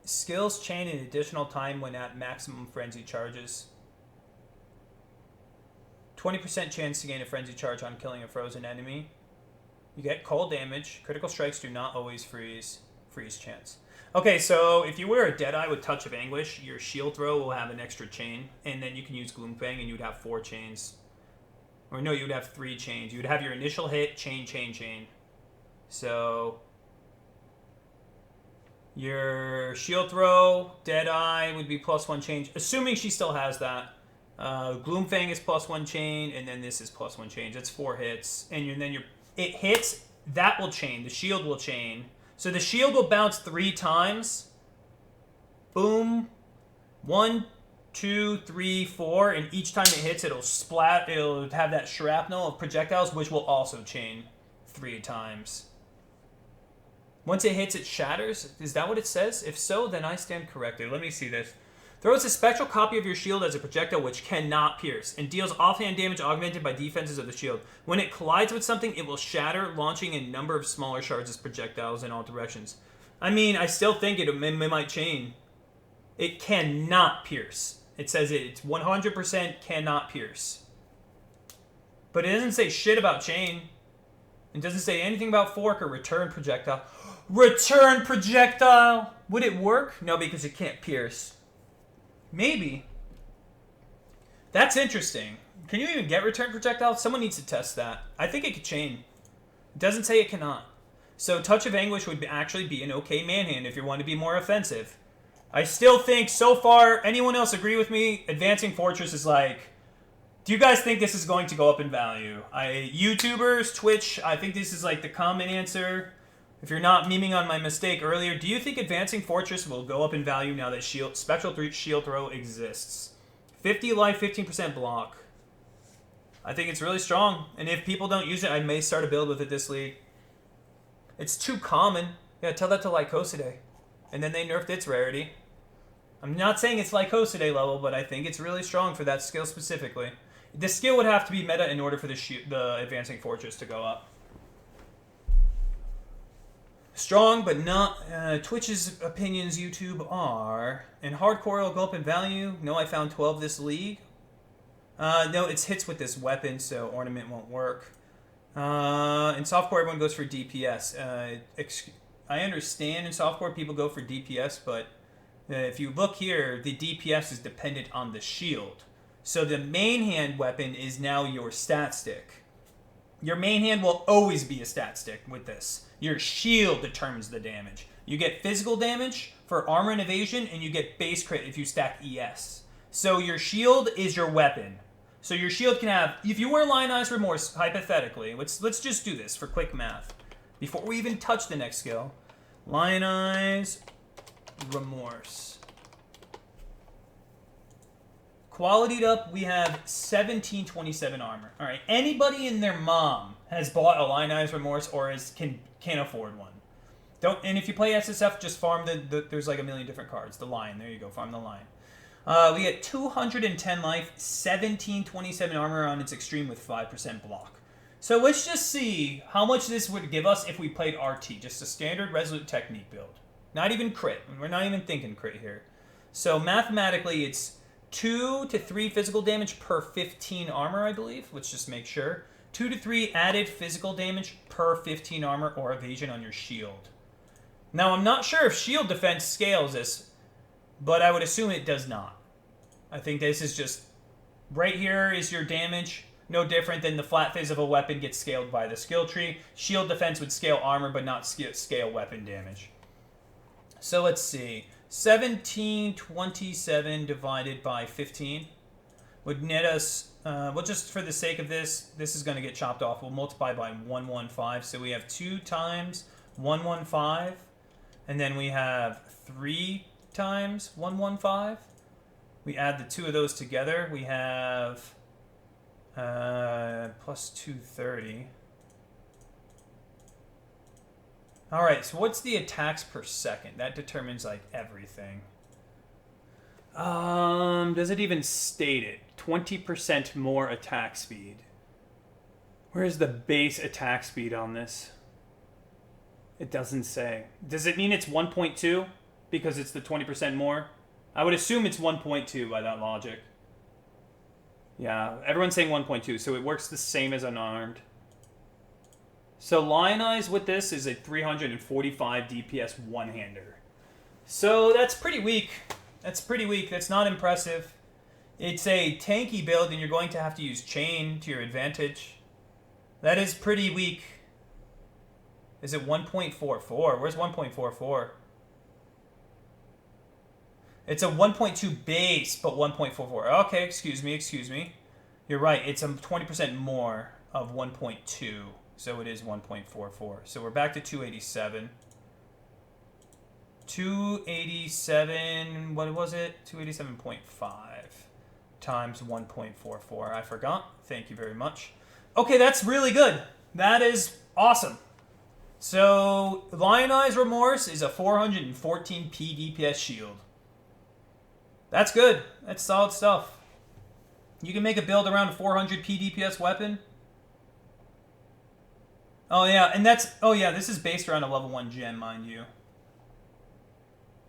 Skills chain an additional time when at maximum frenzy charges. 20% chance to gain a frenzy charge on killing a frozen enemy. You get cold damage. Critical strikes do not always freeze. Freeze chance. Okay, so if you wear a Deadeye with Touch of Anguish, your shield throw will have an extra chain, and then you can use Gloomfang, and you'd have 4 chains. Or no, you would have 3 chains. You would have your initial hit, chain. So your shield throw, Deadeye would be +1 chain, assuming she still has that. Gloomfang is +1 chain, and then this is +1 chain. That's 4 hits, and it hits. That will chain. The shield will chain. So the shield will bounce 3 times. Boom. 1, 2, 3, 4, and each time it hits, it'll splat. It'll have that shrapnel of projectiles, which will also chain 3 times. Once it hits, it shatters. Is that what it says? If so, then I stand corrected. Let me see this. Throws a spectral copy of your shield as a projectile which cannot pierce, and deals offhand damage augmented by defenses of the shield. When it collides with something, it will shatter, launching a number of smaller shards as projectiles in all directions. I mean, I still think it might chain. It cannot pierce. It says it's 100% cannot pierce. But it doesn't say shit about chain. It doesn't say anything about fork or return projectile. Return projectile! Would it work? No, because it can't pierce. Maybe. That's interesting. Can you even get return projectile? Someone needs to test that. I think it could chain. It doesn't say it cannot. So Touch of Anguish would actually be an okay manhand if you want to be more offensive. I still think, so far, anyone else agree with me? Advancing Fortress is like... Do you guys think this is going to go up in value? YouTubers, Twitch, I think this is like the common answer. If you're not memeing on my mistake earlier, do you think Advancing Fortress will go up in value now that Spectral 3 Shield Throw exists? 50 life, 15% block. I think it's really strong. And if people don't use it, I may start a build with it this league. It's too common. Yeah, tell that to Lycosidé. And then they nerfed its rarity. I'm not saying it's Lycosidé level, but I think it's really strong for that skill specifically. The skill would have to be meta in order for the Advancing Fortress to go up. Strong, but not... Twitch's opinions, YouTube, are... In hardcore, it'll go up in value. No, I found 12 this league. No, it's hits with this weapon, so ornament won't work. In softcore, everyone goes for DPS. I understand in softcore people go for DPS, but if you look here, the DPS is dependent on the shield. So the main hand weapon is now your stat stick. Your main hand will always be a stat stick with this. Your shield determines the damage. You get physical damage for armor and evasion, and you get base crit if you stack ES. So your shield is your weapon. So your shield can have... If you wear Lionized Remorse, hypothetically, let's just do this for quick math. Before we even touch the next skill. Lionized Remorse. Qualityed up, we have 1727 armor. All right, anybody and their mom has bought a Lionized Remorse or can afford one. And if you play SSF, just farm there's like a million different cards. The Lion, there you go, farm the Lion. We get 210 life, 1727 armor on its extreme with 5% block. So let's just see how much this would give us if we played RT, just a standard Resolute Technique build. Not even crit. We're not even thinking crit here. So mathematically, it's 2 to 3 physical damage per 15 armor, I believe. Let's just make sure. 2 to 3 added physical damage per 15 armor or evasion on your shield. Now, I'm not sure if shield defense scales this, but I would assume it does not. I think this is just... Right here is your damage. No different than the flat phase of a weapon gets scaled by the skill tree. Shield defense would scale armor, but not scale weapon damage. So let's see. 1727 divided by 15 would net us... well, just for the sake of this is going to get chopped off. We'll multiply by 115. So we have 2 times 115. And then we have 3 times 115. We add the 2 of those together. We have plus 230. All right, so what's the attacks per second? That determines like everything. Does it even state it? 20% more attack speed. Where's the base attack speed on this? It doesn't say. Does it mean it's 1.2 because it's the 20% more? I would assume it's 1.2 by that logic. Yeah, everyone's saying 1.2, so it works the same as unarmed. So Lion Eyes with this is a 345 DPS one-hander. So that's pretty weak. That's pretty weak. That's not impressive. It's a tanky build, and you're going to have to use chain to your advantage. That is pretty weak. Is it 1.44? Where's 1.44? It's a 1.2 base, but 1.44. Okay, excuse me. You're right. It's a 20% more of 1.2, so it is 1.44. So we're back to 287. 287, what was it? 287.5 times 1.44. I forgot. Thank you very much. Okay, that's really good. That is awesome. So, Lion Eyes Remorse is a 414 P DPS shield. That's good. That's solid stuff. You can make a build around a 400 P DPS weapon. Oh yeah, and that's... Oh yeah, this is based around a level 1 gem, mind you.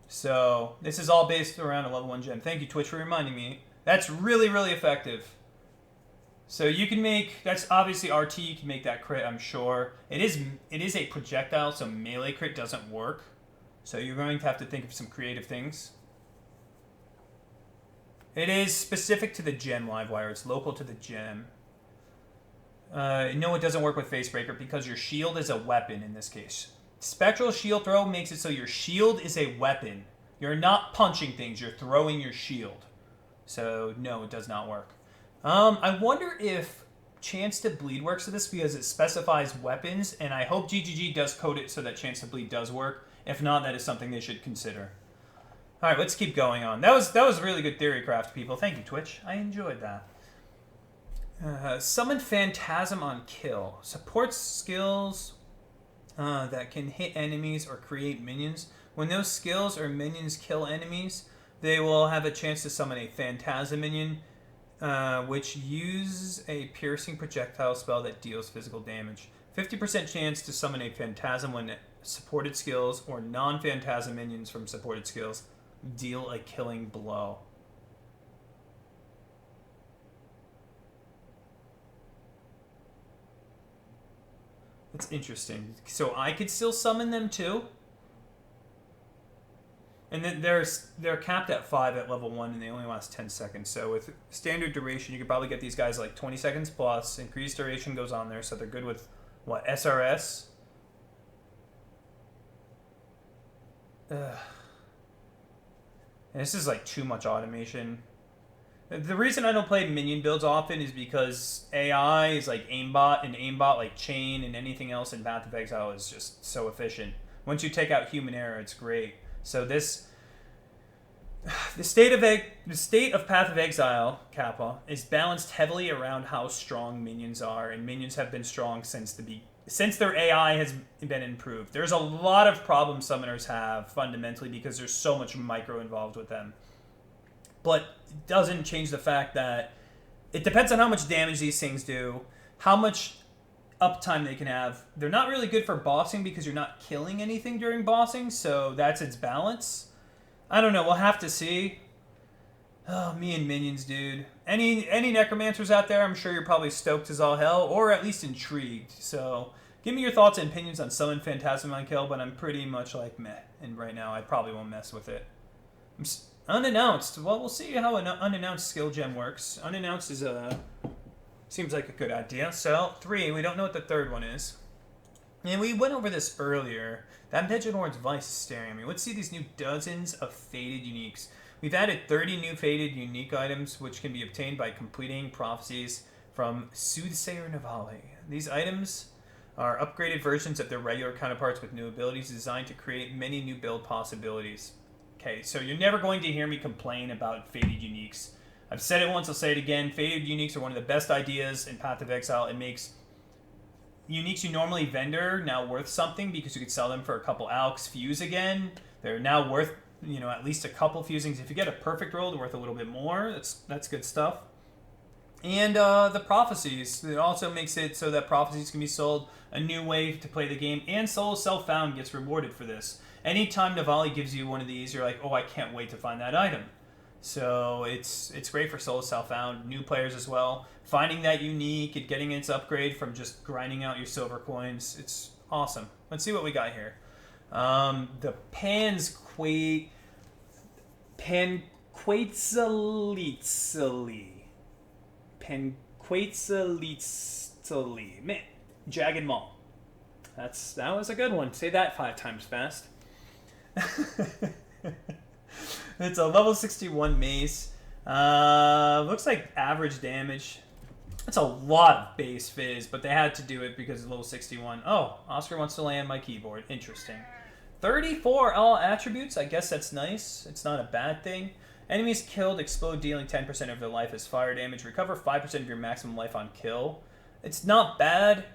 So, this is all based around a level 1 gem. Thank you, Twitch, for reminding me. That's really, really effective. So you can make... That's obviously RT. You can make that crit, I'm sure. It is a projectile, so melee crit doesn't work. So you're going to have to think of some creative things. It is specific to the gem, Livewire. It's local to the gem. No, it doesn't work with Facebreaker because your shield is a weapon in this case. Spectral shield throw makes it so your shield is a weapon. You're not punching things. You're throwing your shield. So, no, it does not work. I wonder if Chance to Bleed works for this because it specifies weapons, and I hope GGG does code it so that Chance to Bleed does work. If not, that is something they should consider. All right, let's keep going on. That was really good theory craft, people. Thank you, Twitch. I enjoyed that. Summon Phantasm on kill. Supports skills that can hit enemies or create minions. When those skills or minions kill enemies, they will have a chance to summon a Phantasm minion, which uses a piercing projectile spell that deals physical damage. 50% chance to summon a Phantasm when supported skills or non-Phantasm minions from supported skills deal a killing blow. That's interesting. So I could still summon them too? And then they're capped at 5 at level 1, and they only last 10 seconds. So with standard duration, you could probably get these guys like 20 seconds plus. Increased duration goes on there, so they're good with, what, SRS? Ugh. And this is like too much automation. The reason I don't play minion builds often is because AI is like aimbot, and aimbot like chain and anything else in Path of Exile is just so efficient. Once you take out human error, it's great. So the state of Path of Exile, Kappa, is balanced heavily around how strong minions are, and minions have been strong since their AI has been improved. There's a lot of problems summoners have fundamentally because there's so much micro involved with them. But it doesn't change the fact that it depends on how much damage these things do, how much uptime they can have. They're not really good for bossing because you're not killing anything during bossing, so that's its balance. I don't know. We'll have to see. Oh, me and minions, dude. Any necromancers out there? I'm sure you're probably stoked as all hell, or at least intrigued. So, give me your thoughts and opinions on summon Phantasm on kill, but I'm pretty much like meh. And right now, I probably won't mess with it. Unannounced. Well, we'll see how an unannounced skill gem works. Unannounced is seems like a good idea. So 3. We don't know what the third one is. And we went over this earlier. That Vegenor's Vice is staring at me. Let's see these new dozens of faded uniques. We've added 30 new faded unique items, which can be obtained by completing prophecies from Soothsayer Navali. These items are upgraded versions of their regular counterparts with new abilities designed to create many new build possibilities. Okay, so you're never going to hear me complain about faded uniques. I've said it once, I'll say it again. Faded uniques are one of the best ideas in Path of Exile. It makes uniques you normally vendor now worth something because you could sell them for a couple Alks fuse again. They're now worth, at least a couple fusings. If you get a perfect roll, they're worth a little bit more. That's good stuff. And the prophecies. It also makes it so that prophecies can be sold a new way to play the game. And Solo Self-Found gets rewarded for this. Anytime Navali gives you one of these, you're like, oh, I can't wait to find that item. So it's great for Solo Self-Found, new players as well. Finding that unique and getting its upgrade from just grinding out your silver coins. It's awesome. Let's see what we got here. The Panquatzalitzali. Man, Jagged Maw. That was a good one. Say that 5 times fast. It's a level 61 mace. Looks like average damage. That's a lot of base fizz, but they had to do it because it's level 61. Oh, Oscar wants to land my keyboard. Interesting. 34 all attributes. I guess that's nice. It's not a bad thing. Enemies killed explode, dealing 10% of their life as fire damage. Recover 5% of your maximum life on kill. It's not bad.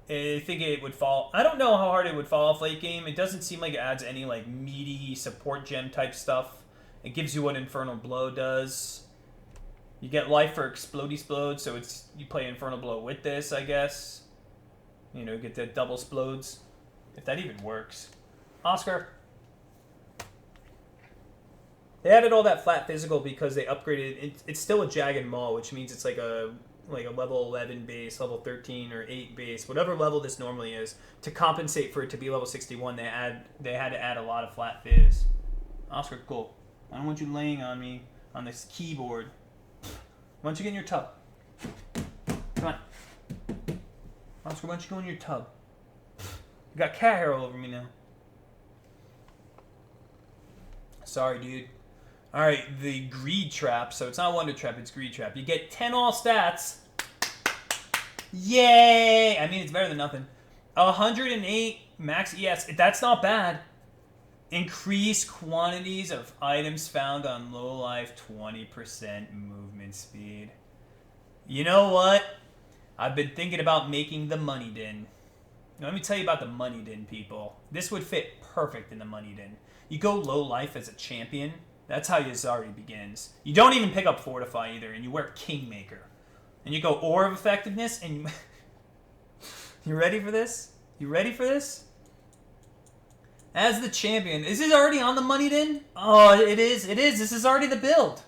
I think it would fall. I don't know how hard it would fall off late game. It doesn't seem like it adds any meaty support gem type stuff. It gives you what Infernal Blow does. You get life for Explode, so you play Infernal Blow with this, I guess. Get the double explodes. If that even works. Oscar. They added all that flat physical because they upgraded it. It's still a Jagged Maw, which means it's like a level 11 base, level 13 or 8 base, whatever level this normally is. To compensate for it to be level 61, they had to add a lot of flat fizz. Oscar, cool. I don't want you laying on me on this keyboard. Why don't you get in your tub? Come on. Oscar, why don't you go in your tub? You got cat hair all over me now. Sorry, dude. Alright, the Greed Trap. So it's not Wonder Trap, it's Greed Trap. You get 10 all stats. Yay! I mean, it's better than nothing. 108 max ES. That's not bad. Increase quantities of items found on low life, 20% movement speed. You know what? I've been thinking about making the Money Den. Now, let me tell you about the Money Den, people. This would fit perfect in the Money Den. You go low life as a champion. That's how Yazari begins. You don't even pick up Fortify either, and you wear Kingmaker. And you go Ore of Effectiveness, and you... You ready for this? You ready for this? As the champion. Is this already on the Money Den? Oh, it is. It is. This is already the build.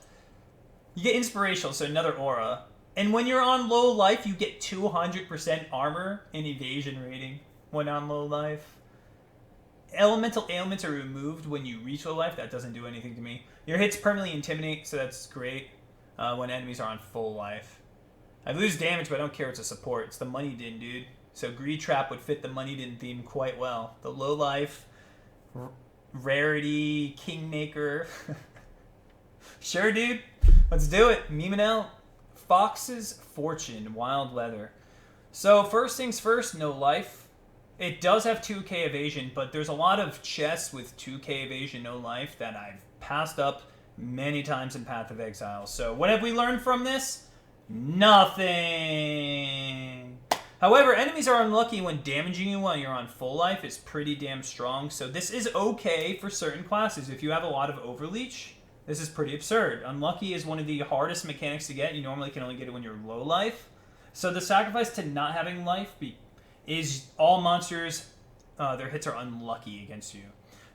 You get Inspirational, so another aura. And when you're on low life, you get 200% armor and evasion rating when on low life. Elemental ailments are removed when you reach low life. That doesn't do anything to me. Your hits permanently intimidate, so that's great when enemies are on full life. I lose damage, but I don't care. It's a support. It's the Money Den, dude. So Greed Trap would fit the Money Den theme quite well. The low life, rarity, Kingmaker. Sure, dude. Let's do it. Meme it out. Fox's Fortune, Wild Weather. So first things first, no life. It does have 2k evasion, but there's a lot of chests with 2k evasion, no life that I've passed up many times in Path of Exile. So what have we learned from this? Nothing. However, enemies are unlucky when damaging you while you're on full life is pretty damn strong. So this is okay for certain classes. If you have a lot of overleech, this is pretty absurd. Unlucky is one of the hardest mechanics to get. You normally can only get it when you're low life. So the sacrifice to not having life is all monsters, their hits are unlucky against you.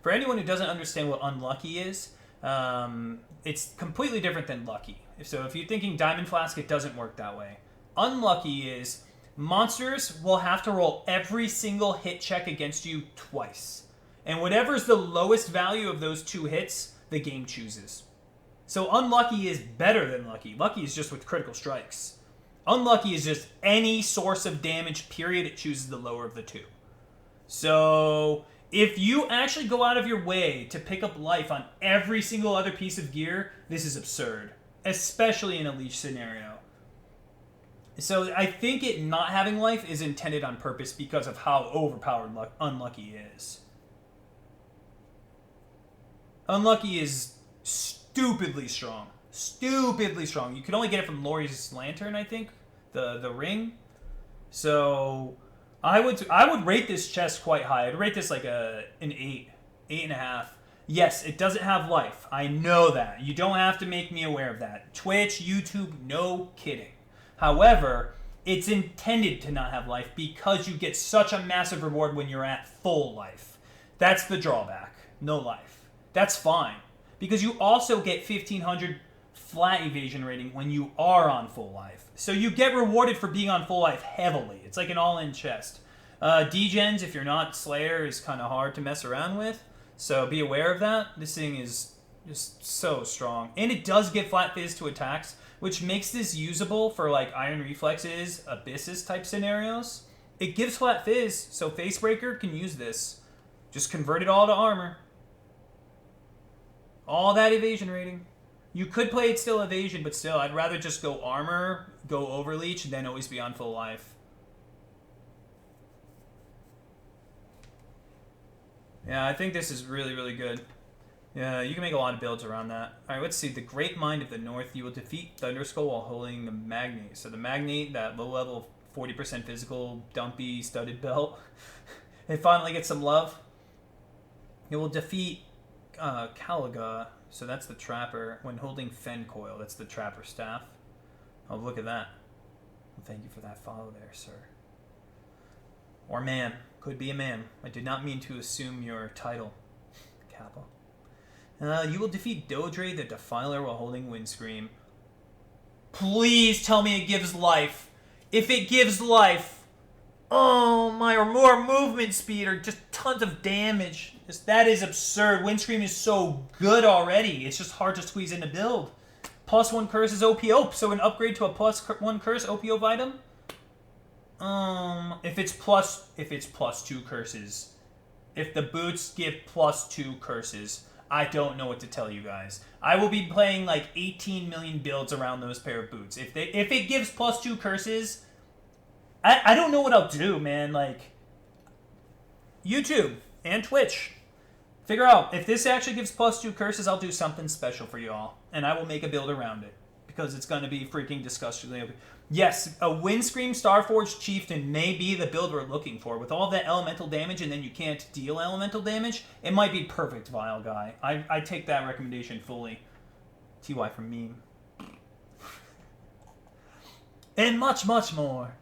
For anyone who doesn't understand what unlucky is, It's completely different than Lucky. So if you're thinking Diamond Flask, it doesn't work that way. Unlucky is monsters will have to roll every single hit check against you twice. And whatever's the lowest value of those 2 hits, the game chooses. So Unlucky is better than Lucky. Lucky is just with critical strikes. Unlucky is just any source of damage, period. It chooses the lower of the 2. So if you actually go out of your way to pick up life on every single other piece of gear, this is absurd. Especially in a leech scenario. So I think it not having life is intended on purpose because of how overpowered Unlucky is. Unlucky is stupidly strong. Stupidly strong. You can only get it from Lori's Lantern, I think. The ring. So I would rate this chest quite high. I'd rate this like an 8. 8.5. Yes, it doesn't have life. I know that. You don't have to make me aware of that. Twitch, YouTube, no kidding. However, it's intended to not have life because you get such a massive reward when you're at full life. That's the drawback. No life. That's fine. Because you also get 1500 flat evasion rating when you are on full life. So you get rewarded for being on full life heavily. It's like an all-in chest. Degens, if you're not Slayer, is kind of hard to mess around with. So be aware of that. This thing is just so strong. And it does give flat fizz to attacks, which makes this usable for like Iron Reflexes, Abysses type scenarios. It gives flat fizz, so Facebreaker can use this. Just convert it all to armor. All that evasion rating. You could play it still evasion, but still, I'd rather just go armor, go overleech, and then always be on full life. Yeah, I think this is really, really good. Yeah, you can make a lot of builds around that. Alright, let's see. The Great Mind of the North. You will defeat Thunderskull while holding the Magnate. So the Magnate, that low level 40% physical, dumpy, studded belt. It finally gets some love. It will defeat Caliga. So that's the Trapper. When holding Fen Coil, that's the Trapper staff. Oh, look at that. Well, thank you for that follow there, sir. Or man. Could be a man. I did not mean to assume your title, Kappa. You will defeat Dodre the Defiler while holding Windscream. Please tell me it gives life. If it gives life, oh my, or more movement speed or just tons of damage. That is absurd. Windscream is so good already. It's just hard to squeeze in a build. +1 curse is OPO, so an upgrade to a +1 curse OPO item. If it's +2 curses. If the boots give +2 curses, I don't know what to tell you guys. I will be playing like 18 million builds around those pair of boots. If it gives +2 curses, I don't know what I'll do, man. Like, YouTube and Twitch, figure out if this actually gives +2 curses. I'll do something special for y'all, and I will make a build around it because it's going to be freaking disgustingly OP. Yes, a Windscream Starforged Chieftain may be the build we're looking for. With all that elemental damage and then you can't deal elemental damage, it might be perfect, Vile Guy. I take that recommendation fully. TY from meme. And much, much more.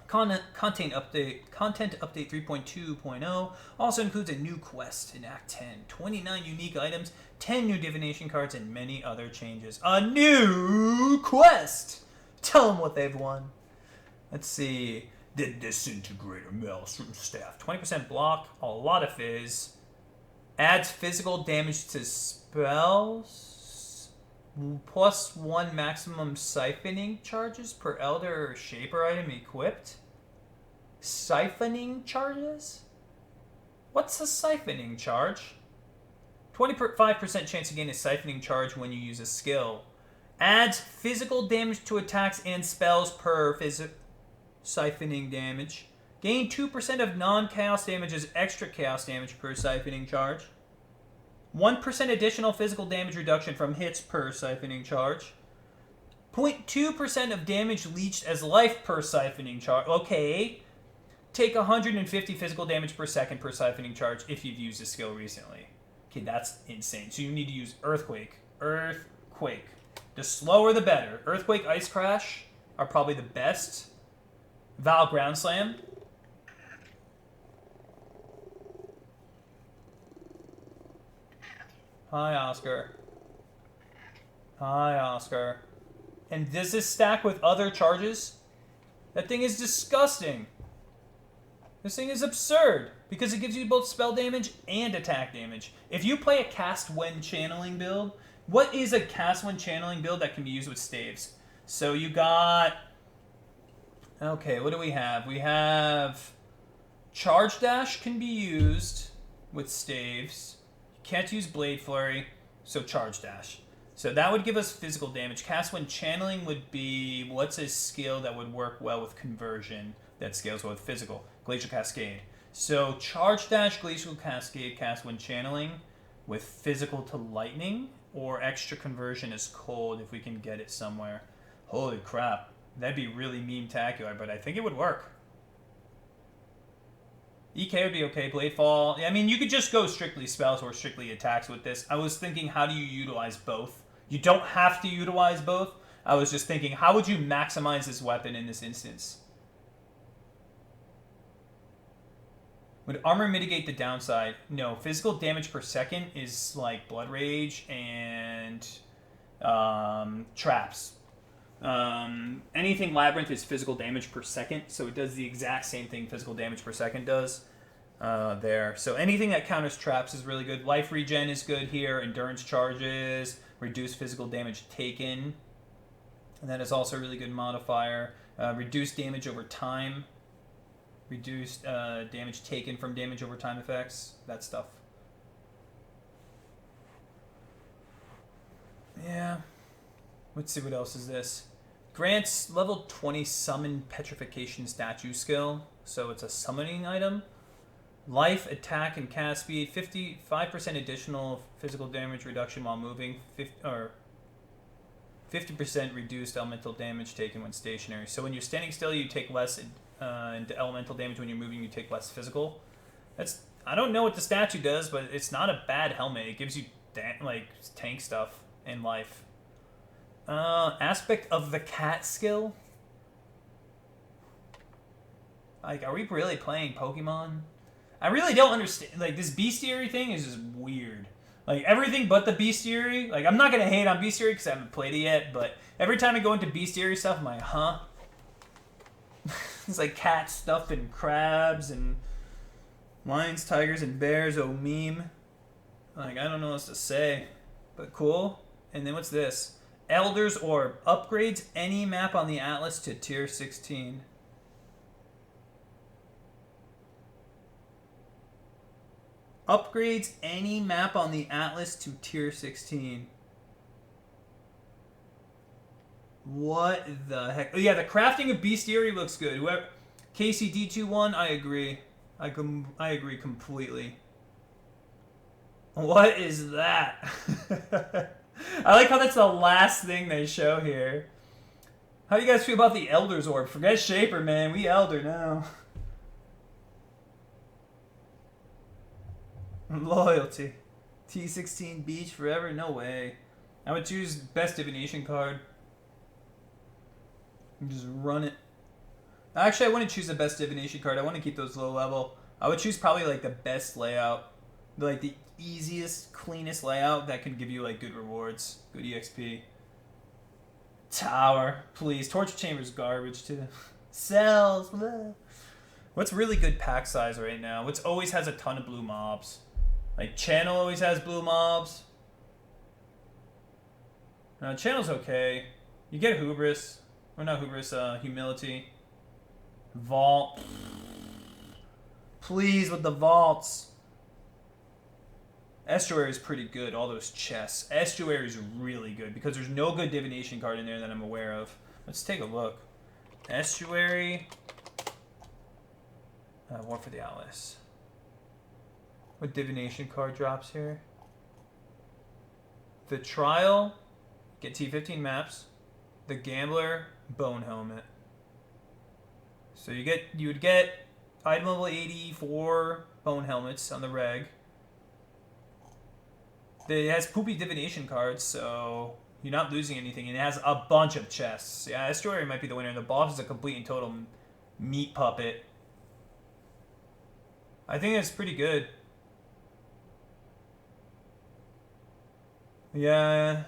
Content update 3.2.0 also includes a new quest in Act 10, 29 unique items, 10 new divination cards, and many other changes. A new quest! Tell them what they've won. Let's see. The Disintegrator Maelstrom Staff. 20% block, a lot of fizz. Adds physical damage to spells. +1 maximum siphoning charges per Elder or Shaper item equipped. Siphoning charges? What's a siphoning charge? 25% chance to gain a siphoning charge when you use a skill. Adds physical damage to attacks and spells per siphoning damage. Gain 2% of non-chaos damage as extra chaos damage per siphoning charge. 1% additional physical damage reduction from hits per siphoning charge. 0.2% of damage leached as life per siphoning charge. Okay. Take 150 physical damage per second per siphoning charge if you've used a skill recently. Okay, that's insane. So you need to use Earthquake. Earthquake. The slower the better. Earthquake, Ice Crash are probably the best. Val Ground Slam. Hi, Oscar. Hi, Oscar. And does this stack with other charges? That thing is disgusting. This thing is absurd because it gives you both spell damage and attack damage. If you play a cast when channeling build, what is a cast when channeling build that can be used with staves? So you got... Okay, what do we have? We have... Charge Dash can be used with staves. You can't use Blade Flurry, so Charge Dash. So that would give us physical damage. Cast when channeling would be... What's a skill that would work well with conversion that scales well with physical? Glacial Cascade. So Charge Dash, Glacial Cascade, cast when channeling with physical to lightning, or extra conversion is cold if we can get it somewhere. Holy crap. That'd be really meme-tacular, but I think it would work. EK would be okay. Blade Fall. I mean, you could just go strictly spells or strictly attacks with this. I was thinking, how do you utilize both? You don't have to utilize both. I was just thinking, how would you maximize this weapon in this instance? Would armor mitigate the downside? No. Physical damage per second is like Blood Rage and traps. Anything Labyrinth is physical damage per second, so it does the exact same thing physical damage per second does there. So anything that counters traps is really good. Life regen is good here. Endurance charges, reduce physical damage taken. And that is also a really good modifier. Reduce damage over time. Reduce damage taken from damage over time effects. That stuff. Yeah. Let's see what else is this. Grants level 20 summon petrification statue skill. So it's a summoning item. Life, attack, and cast speed. 55% additional physical damage reduction while moving. 50% reduced elemental damage taken when stationary. So when you're standing still, you take less elemental damage. When you're moving, you take less physical. That's, I don't know what the statue does, but it's not a bad helmet. It gives you like tank stuff and life. Aspect of the cat skill. Like, are we really playing Pokemon? I really don't understand. Like, this Bestiary thing is just weird. Like, everything but the Bestiary. Like, I'm not gonna hate on Bestiary because I haven't played it yet, but every time I go into Bestiary stuff, I'm like, huh? It's like cats stuffed in crabs and lions, tigers, and bears. Oh, meme. Like, I don't know what else to say, but cool. And then what's this? Elder's Orb upgrades any map on the Atlas to tier 16. Upgrades any map on the Atlas to tier 16. What the heck? Oh yeah, the crafting of Bestiary looks good. Whoever KCD21, I agree. I agree completely. What is that? I like how that's the last thing they show here. How do you guys feel about the Elder's Orb? Forget Shaper, man. We Elder now. Loyalty. T16 Beach forever? No way. I would choose Best Divination card. And just run it. Actually, I wouldn't choose the Best Divination card. I want to keep those low level. I would choose probably like the best layout. Like the easiest, cleanest layout that can give you like good rewards. Good EXP. Tower. Please. Torture Chamber's garbage too. Cells. Blah. What's really good pack size right now? What's always has a ton of blue mobs? Like Channel always has blue mobs. Channel's okay. You get Hubris. Or not Hubris, Humility. Vault. Please with the vaults. Estuary is pretty good, all those chests. Estuary is really good because there's no good divination card in there that I'm aware of. Let's take a look. Estuary. War for the Atlas. What divination card drops here? The Trial. Get T15 maps. The Gambler. Bone Helmet. So you would get item level 84 Bone Helmets on the reg. It has poopy divination cards, so you're not losing anything. And it has a bunch of chests. Yeah, Estuary might be the winner. The boss is a complete and total meat puppet. I think that's pretty good. Yeah,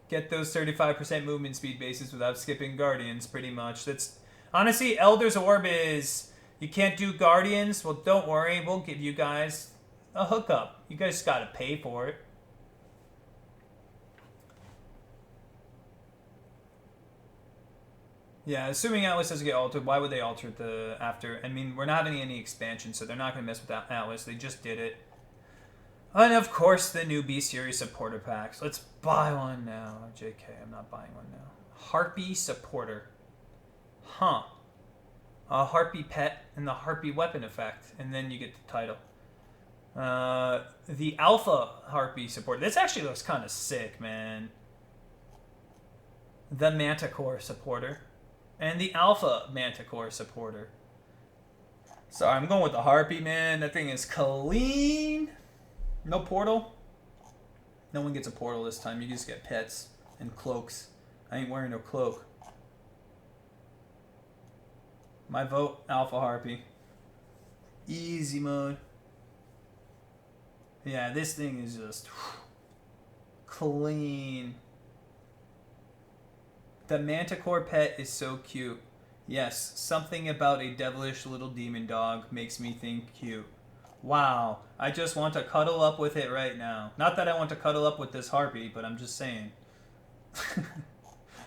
get those 35% movement speed bases without skipping Guardians, pretty much. That's honestly, Elder's Orb is you can't do Guardians. Well, don't worry, we'll give you guys a hookup. You guys just gotta pay for it. Yeah, assuming Atlas doesn't get altered, why would they alter it the after? I mean, we're not having any expansion, so they're not gonna mess with that Atlas. They just did it. And of course, the new Bestiary supporter packs. Let's buy one now. JK, I'm not buying one now. Harpy supporter. Huh. A Harpy pet and the Harpy weapon effect. And then you get the title. The Alpha Harpy supporter. This actually looks kind of sick, man. The Manticore supporter. And the Alpha Manticore supporter. Sorry, I'm going with the Harpy, man. That thing is clean. No portal? No one gets a portal this time. You just get pets and cloaks. I ain't wearing no cloak. My vote, Alpha Harpy. Easy mode. Yeah, this thing is just clean. The Manticore pet is so cute. Yes, something about a devilish little demon dog makes me think cute. Wow, I just want to cuddle up with it right now. Not that I want to cuddle up with this Harpy, but I'm just saying.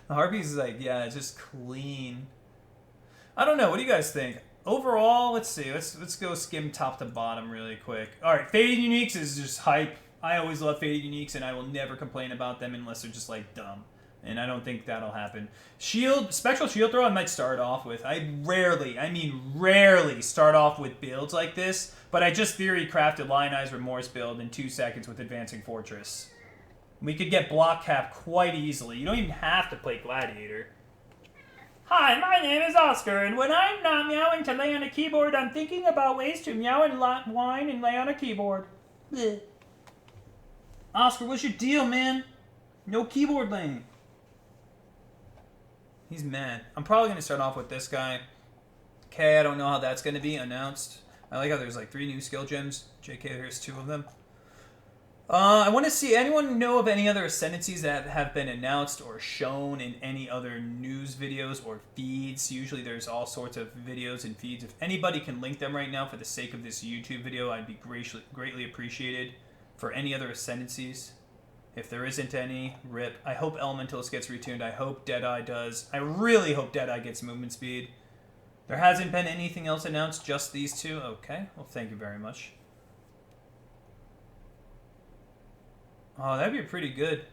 The Harpy's like, yeah, it's just clean. I don't know, what do you guys think? Overall, let's see, let's go skim top to bottom really quick. Alright, Faded Uniques is just hype. I always love Faded Uniques, and I will never complain about them unless they're just like dumb. And I don't think that'll happen. Spectral Shield Throw I might start off with. I rarely start off with builds like this, but I just theory crafted Lionized Remorse build in 2 seconds with Advancing Fortress. We could get block cap quite easily. You don't even have to play Gladiator. Hi, my name is Oscar, and when I'm not meowing to lay on a keyboard, I'm thinking about ways to meow and whine and lay on a keyboard. Blech. Oscar, what's your deal, man? No keyboard laying. He's mad. I'm probably going to start off with this guy. Okay, I don't know how that's going to be announced. I like how there's like 3 new skill gems. JK, there's 2 of them. I want to see, anyone know of any other ascendancies that have been announced or shown in any other news videos or feeds? Usually there's all sorts of videos and feeds. If anybody can link them right now for the sake of this YouTube video, I'd be greatly appreciated for any other ascendancies. If there isn't any, rip. I hope Elementalist gets retuned. I hope Deadeye does. I really hope Deadeye gets movement speed. There hasn't been anything else announced, just these 2. Okay, well, thank you very much. Oh, that'd be pretty good.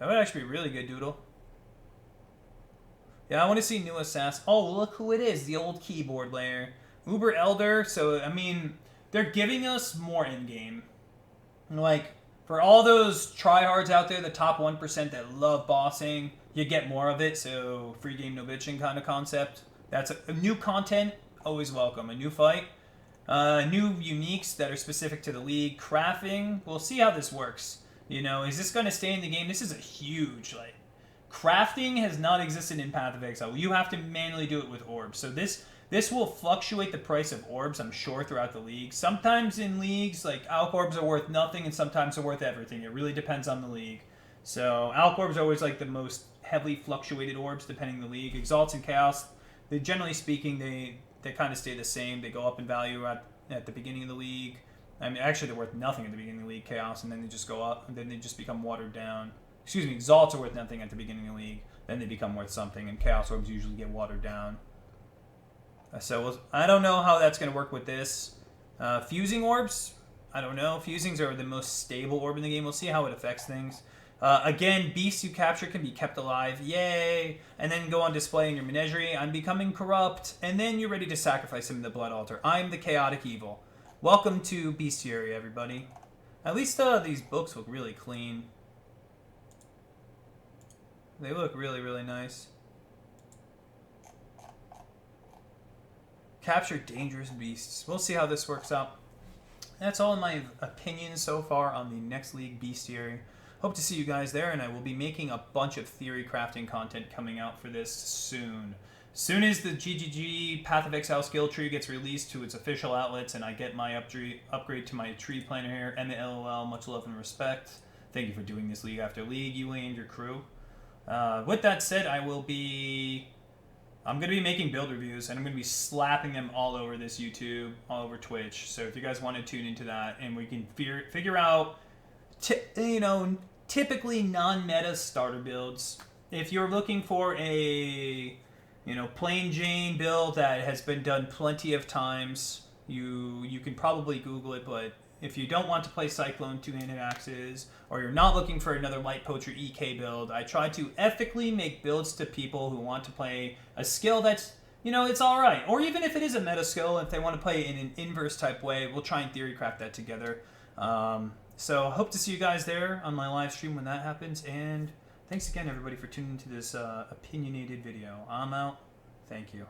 That would actually be really good, Doodle. Yeah, I want to see new Assassin. Oh, look who it is, the old keyboard layer. Uber Elder, so, I mean, they're giving us more in-game. Like, for all those tryhards out there, the top 1% that love bossing, you get more of it, so free game no bitching kind of concept. That's a new content, always welcome. A new fight. New uniques that are specific to the league. Crafting, we'll see how this works. You know, is this going to stay in the game? This is a huge, like, crafting has not existed in Path of Exile. You have to manually do it with orbs. So this will fluctuate the price of orbs, I'm sure, throughout the league. Sometimes in leagues, like, Alch orbs are worth nothing, and sometimes they're worth everything. It really depends on the league. So Alch orbs are always, like, the most heavily fluctuated orbs, depending on the league. Exalts and Chaos, they generally speaking, they kind of stay the same. They go up in value at the beginning of the league. I mean, actually, they're worth nothing at the beginning of the league, Chaos, and then they just go up, and then they just become watered down. Excuse me, Exalts are worth nothing at the beginning of the league, then they become worth something, and Chaos Orbs usually get watered down. So, I don't know how that's going to work with this. Fusing Orbs, I don't know. Fusings are the most stable orb in the game. We'll see how it affects things. Again, beasts you capture can be kept alive. Yay! And then go on display in your menagerie. I'm becoming corrupt. And then you're ready to sacrifice him in the blood altar. I'm the chaotic evil. Welcome to Bestiary, everybody. At least these books look really clean. They look really, really nice. Capture dangerous beasts. We'll see how this works out. That's all in my opinions so far on the next league, Bestiary. Hope to see you guys there, and I will be making a bunch of theory crafting content coming out for this soon. Soon as the GGG Path of Exile skill tree gets released to its official outlets and I get my upgrade to my tree planner here, MLL, much love and respect, Thank you for doing this league after league, you and your crew. With that said, I'm going to be making build reviews, and I'm going to be slapping them all over this YouTube, all over Twitch. So if you guys want to tune into that, and we can figure out, typically non-meta starter builds. If you're looking for a, plain Jane build that has been done plenty of times, you can probably Google it, but if you don't want to play Cyclone two-handed axes, or you're not looking for another Light Poacher EK build, I try to ethically make builds to people who want to play a skill that's, it's alright. Or even if it is a meta skill, if they want to play in an inverse type way, we'll try and theory craft that together. So I hope to see you guys there on my live stream when that happens, and thanks again everybody for tuning into this opinionated video. I'm out. Thank you.